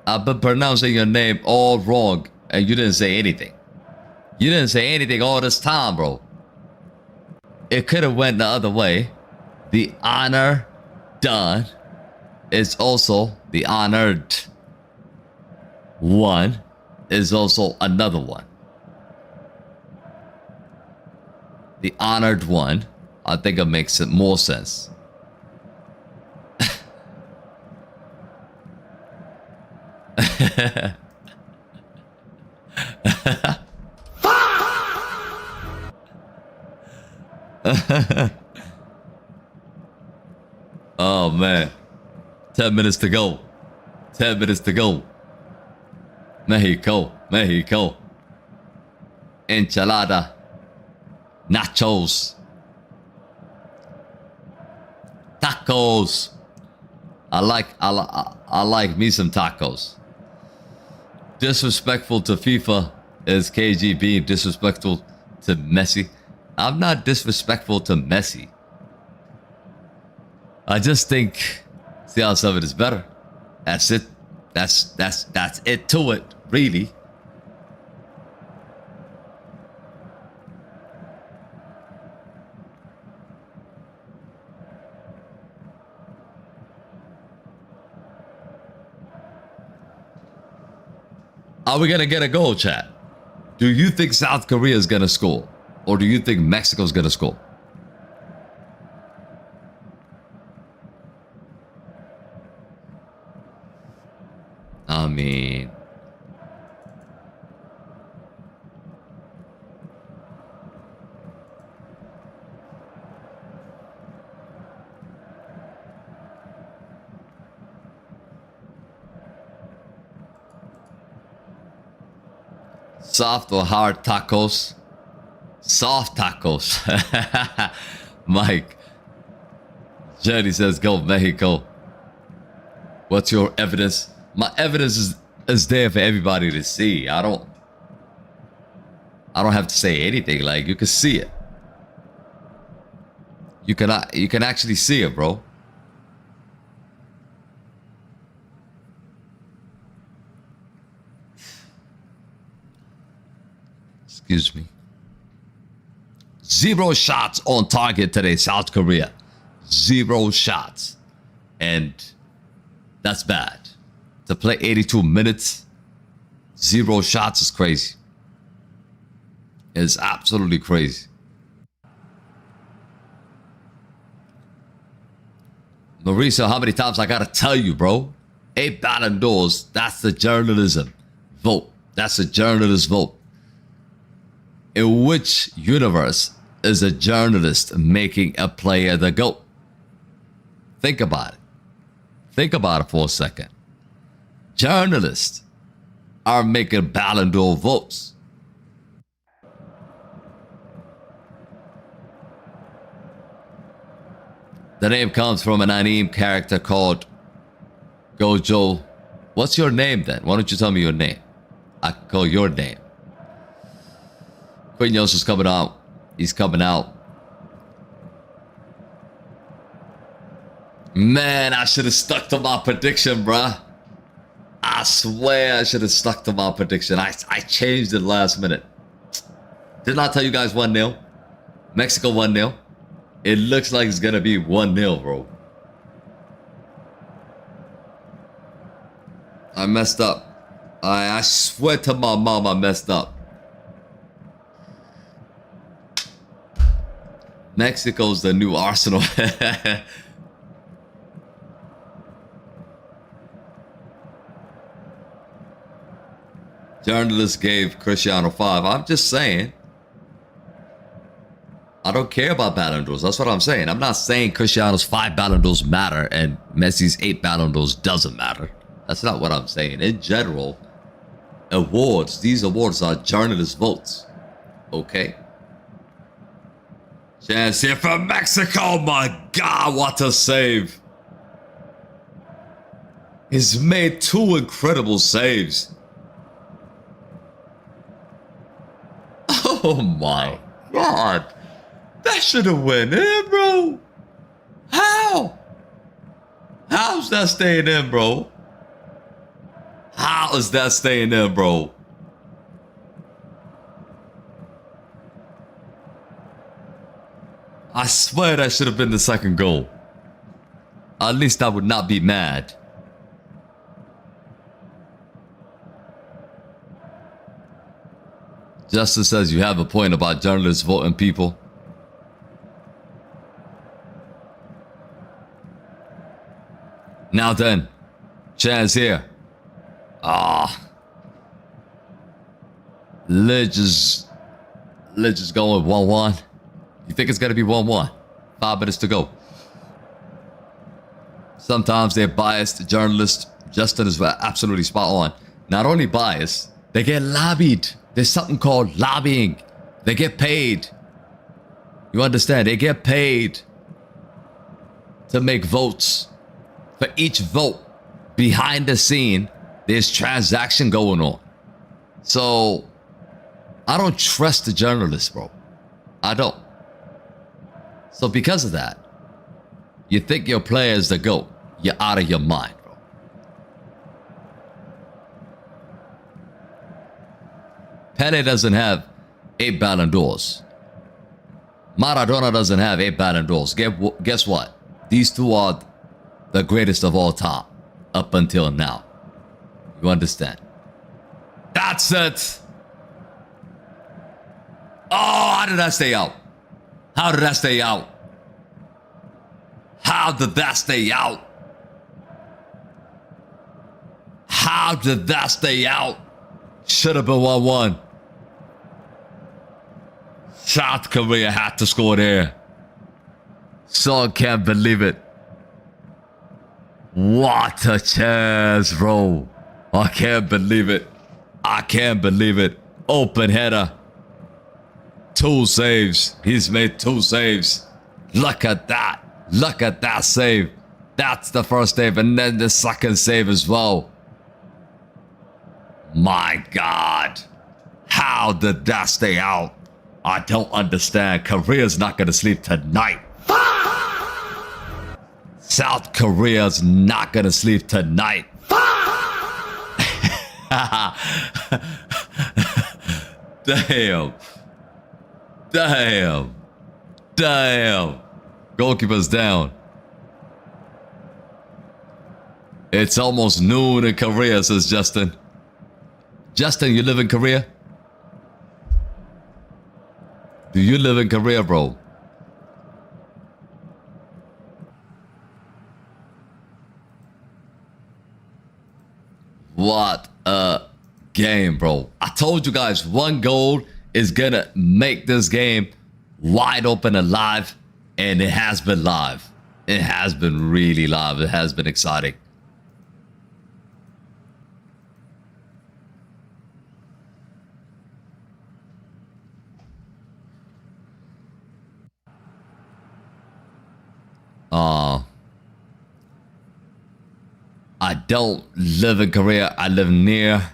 S1: I've been pronouncing your name all wrong and you didn't say anything. You didn't say anything all this time, bro. It could have went the other way. The honor done is also the honored one is also another one. The honored one, I think it makes it more sense. Oh man, 10 minutes to go. 10 minutes to go. Mexico, Mexico. Enchilada. Nachos. Tacos. I like me some tacos. Disrespectful to FIFA is KG being disrespectful to Messi. I'm not disrespectful to Messi. I just think CR7 is better. That's it. That's it to it, really. Are we gonna get a goal, chat? Do you think South Korea is gonna score? Or do you think Mexico's gonna score? I mean... soft or hard tacos? Soft tacos. Mike. Jenny says, go Mexico. What's your evidence? My evidence is there for everybody to see. I don't have to say anything. Like, you can see it. You can actually see it, bro. Excuse me. 0 shots on target today, South Korea. 0 shots. And that's bad. To play 82 minutes, 0 shots is crazy. It's absolutely crazy. Mauricio, how many times I gotta tell you, bro? 8 Ballon d'Ors, that's the journalism vote. That's a journalist vote. In which universe is a journalist making a player the GOAT? Think about it. Think about it for a second. Journalists are making Ballon d'Or votes. The name comes from an anime character called Gojo. What's your name then? Why don't you tell me your name? I can call your name. Quinones is coming out. He's coming out. Man, I should have stuck to my prediction, bruh. I swear I should have stuck to my prediction. I changed it last minute. Didn't I tell you guys 1-0? Mexico 1-0. It looks like it's gonna be 1-0, bro. I messed up. I swear to my mom I messed up. Mexico's the new Arsenal. Journalist gave Cristiano 5. I'm just saying. I don't care about Ballon d'Ors. That's what I'm saying. I'm not saying Cristiano's 5 Ballon d'Ors matter and Messi's 8 Ballon d'Ors doesn't matter. That's not what I'm saying. In general, awards, these awards are journalist votes. Okay? Chance here from Mexico. My God, what a save. He's made 2 incredible saves. Oh my God. That should have went in, bro. How? How's that staying in, bro? How is that staying in, bro? I swear that should have been the second goal. At least I would not be mad. Justin says you have a point about journalists voting people. Now then, chance here. Let's just go with 1-1. You think it's gonna be 1-1? 5 minutes to go. Sometimes they're biased. Journalists, Justin is absolutely spot on. Not only biased, they get lobbied. There's something called lobbying. They get paid. You understand? They get paid to make votes. For each vote, behind the scene, there's transaction going on. So, I don't trust the journalists, bro. I don't. So because of that, you think your player is the GOAT. You're out of your mind, bro. Pele doesn't have 8 Ballon d'Ors. Maradona doesn't have 8 Ballon d'Ors. Guess what? These 2 are the greatest of all time up until now. You understand? That's it. Oh, how did that stay out? How did that stay out? How did that stay out? How did that stay out? Should have been 1-1. South Korea had to score there. So I can't believe it. What a chance, bro. I can't believe it. I can't believe it. Open header. 2 saves. He's made 2 saves. Look at that. Look at that save. That's the first save and then the second save as well. My God. How did that stay out? I don't understand. Korea's not going to sleep tonight. South Korea's not going to sleep tonight. Damn. Damn. Damn. Goalkeeper's down. It's almost noon in Korea, says Justin. Justin, you live in Korea? Do you live in Korea, bro? What a game, bro. I told you guys 1 goal is gonna make this game wide open and live. And it has been live. It has been really live. It has been exciting. I don't live in Korea. I live near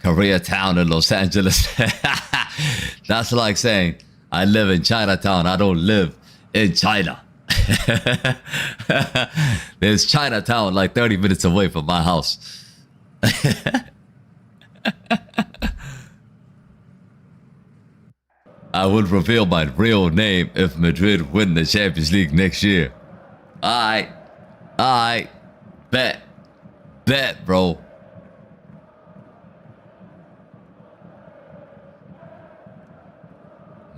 S1: Koreatown in Los Angeles. That's like saying I live in Chinatown. I don't live in China. There's Chinatown like 30 minutes away from my house. I would reveal my real name if Madrid win the Champions League next year. I bet, bro.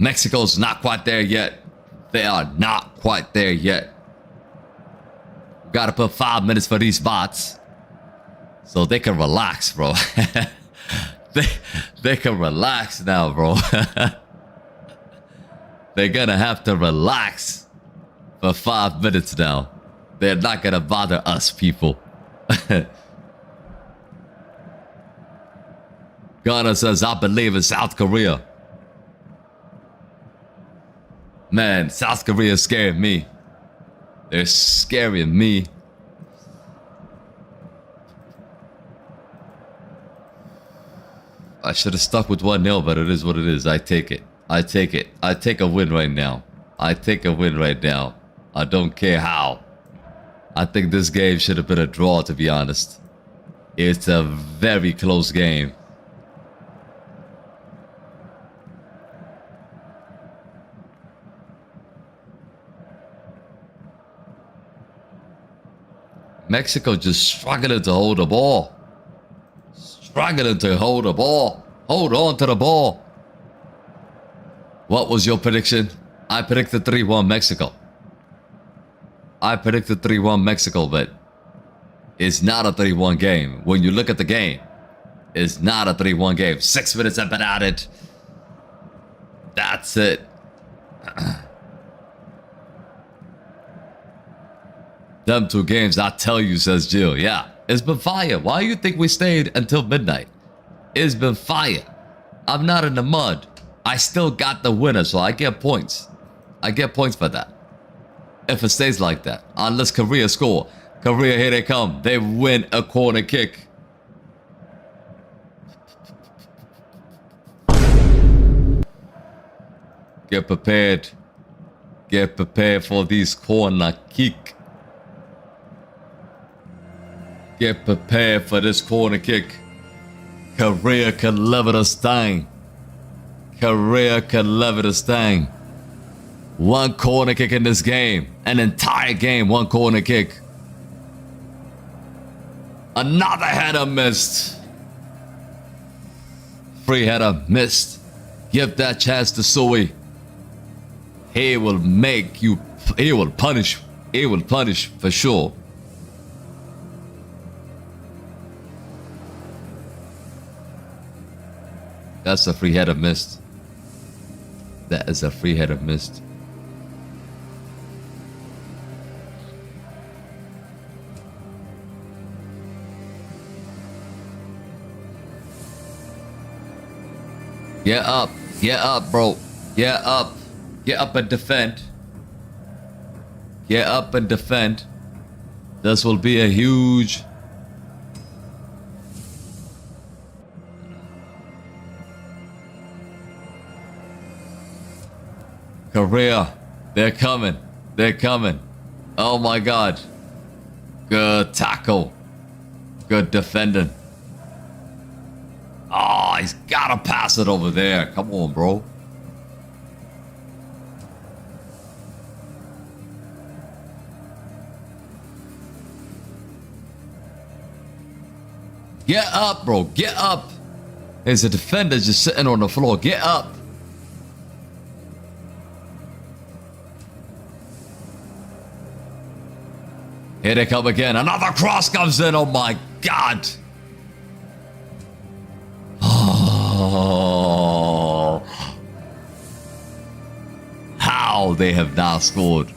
S1: Mexico's not quite there yet. They are not quite there yet. Gotta put 5 minutes for these bots. So they can relax, bro. they can relax now, bro. They're gonna have to relax for 5 minutes now. They're not gonna bother us, people. Ghana says, I believe in South Korea. Man, South Korea is scaring me. They're scaring me. I should have stuck with 1-0, but it is what it is. I take it. I take it. I take a win right now. I take a win right now. I don't care how. I think this game should have been a draw, to be honest. It's a very close game. Mexico just struggling to hold the ball. Struggling to hold the ball. Hold on to the ball. What was your prediction? I predicted 3-1 Mexico. I predicted 3-1 Mexico, but it's not a 3-1 game. When you look at the game, it's not a 3-1 game. 6 minutes have been added. That's it. Them 2 games, I tell you, says Jill. Yeah, it's been fire. Why do you think we stayed until midnight? It's been fire. I'm not in the mud. I still got the winner, so I get points. I get points for that. If it stays like that. Unless Korea score. Korea, here they come. They win a corner kick. Get prepared. Get prepared for this corner kick. Get prepared for this corner kick. Korea can level the stain. Korea can level the stain. 1 corner kick in this game. An entire game, 1 corner kick. Another header missed. Free header missed. Give that chance to Sui. He will make you. He will punish. He will punish for sure. That's a free header missed. That is a free header missed. Get up. Get up, bro. Get up. Get up and defend. Get up and defend. This will be a huge... Korea, they're coming. They're coming. Oh my God. Good tackle. Good defending. Oh, he's gotta pass it over there. Come on, bro. Get up, bro. Get up. There's a defender just sitting on the floor. Get up. Here they come again. Another cross comes in. Oh my God. Oh. How they have now scored.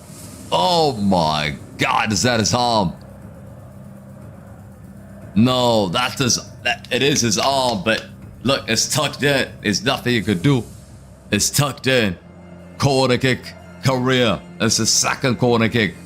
S1: Oh my God. Is that his arm? No, that's his. It is his arm, but look, it's tucked in. There's nothing you could do. It's tucked in. Corner kick. Korea. It's the second corner kick.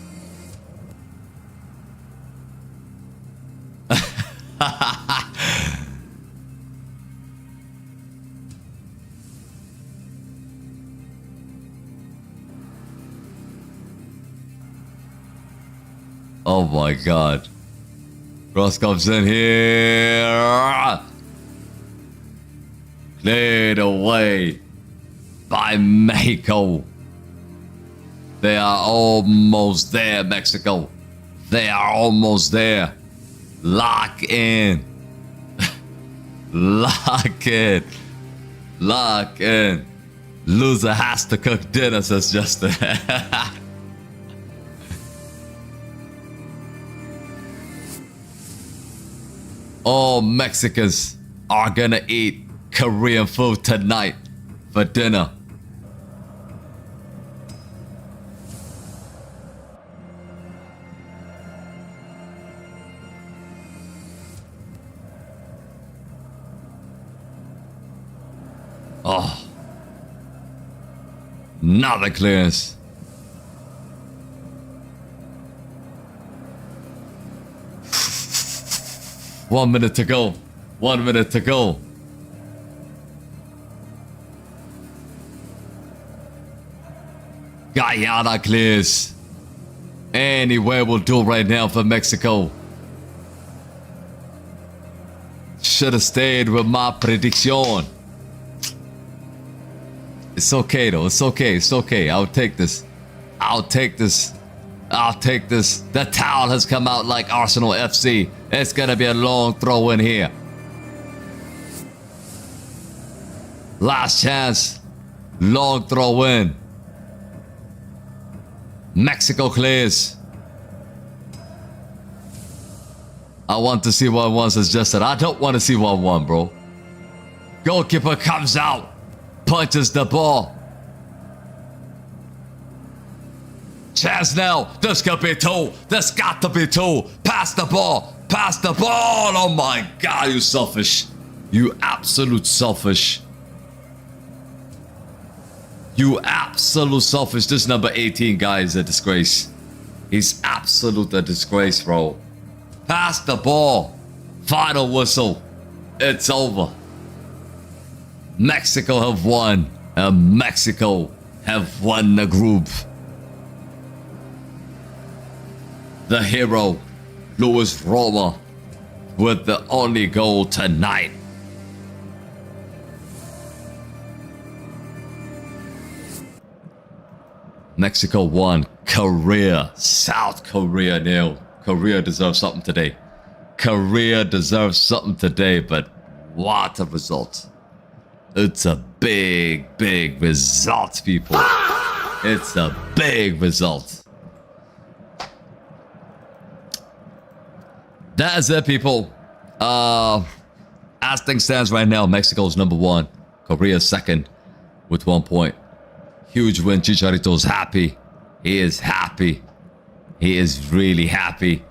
S1: Oh my God. Cross comes in here. Cleared away by Mexico. They are almost there, Mexico. They are almost there. Lock in. Lock in. Lock in. Loser has to cook dinner, says Justin. All Mexicans are gonna eat Korean food tonight for dinner. Oh, another clearance. One minute to go. 1 minute to go. Guyana clears. Anywhere will do right now for Mexico. Should have stayed with my prediction. It's okay though. It's okay. It's okay. I'll take this. I'll take this. I'll take this. The towel has come out like Arsenal FC. It's gonna be a long throw in here. Last chance. Long throw in. Mexico clears. I want to see 1-1 suggested. I don't want to see 1-1, bro. Goalkeeper comes out. Punches the ball. Chance now. This could be two. This got to be two. Pass the ball. Pass the ball. Oh my God, you selfish. You absolute selfish. You absolute selfish. This number 18 guy is a disgrace. He's absolute a disgrace, bro. Pass the ball. Final whistle. It's over. Mexico have won. And Mexico have won the group. The hero, Luis Roma, with the only goal tonight. Mexico won. Korea, South Korea nil. Korea deserves something today. Korea deserves something today, but what a result. It's a big, big result, people. It's a big result. That's it, people. As things stands right now, Mexico's number 1. Korea's second with 1 point. Huge win. Chicharito's happy. He is happy. He is really happy.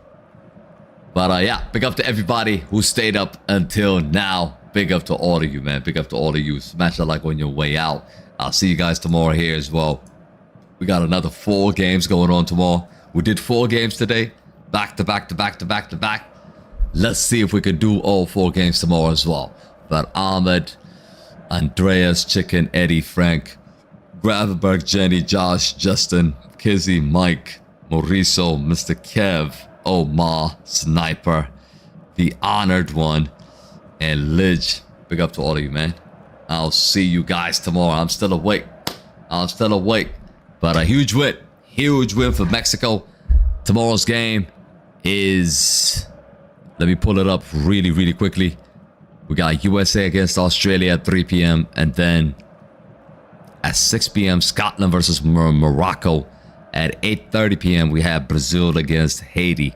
S1: But yeah, big up to everybody who stayed up until now. Big up to all of you, man. Big up to all of you. Smash that like on your way out. I'll see you guys tomorrow here as well. We got another 4 games going on tomorrow. We did 4 games today. Back to back to back to back to back. Let's see if we can do all 4 games tomorrow as well. But Ahmed, Andreas, Chicken, Eddie, Frank, Gravenberg, Jenny, Josh, Justin, Kizzy, Mike, Mauricio, Mr. Kev, Omar, Sniper, the Honored One, and Lidge. Big up to all of you, man. I'll see you guys tomorrow. I'm still awake. But a huge win for Mexico. Tomorrow's game is... Let me pull it up really, really quickly. We got USA against Australia at 3 p.m. And then at 6 p.m. Scotland versus Morocco. At 8:30 p.m. we have Brazil against Haiti.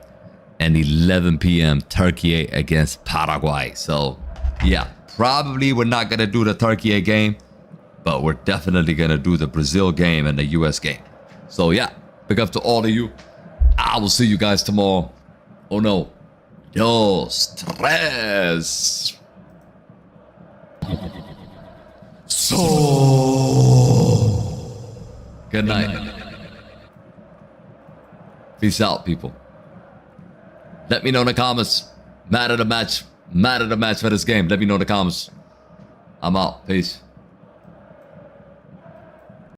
S1: And 11 p.m. Turkey against Paraguay. So yeah, probably we're not going to do the Turkey game. But we're definitely going to do the Brazil game and the US game. So yeah, big up to all of you. I will see you guys tomorrow. Oh no. Dos, tres. So. Good night. Peace out, people. Let me know in the comments. Mad at the match. Mad at the match for this game. Let me know in the comments. I'm out. Peace.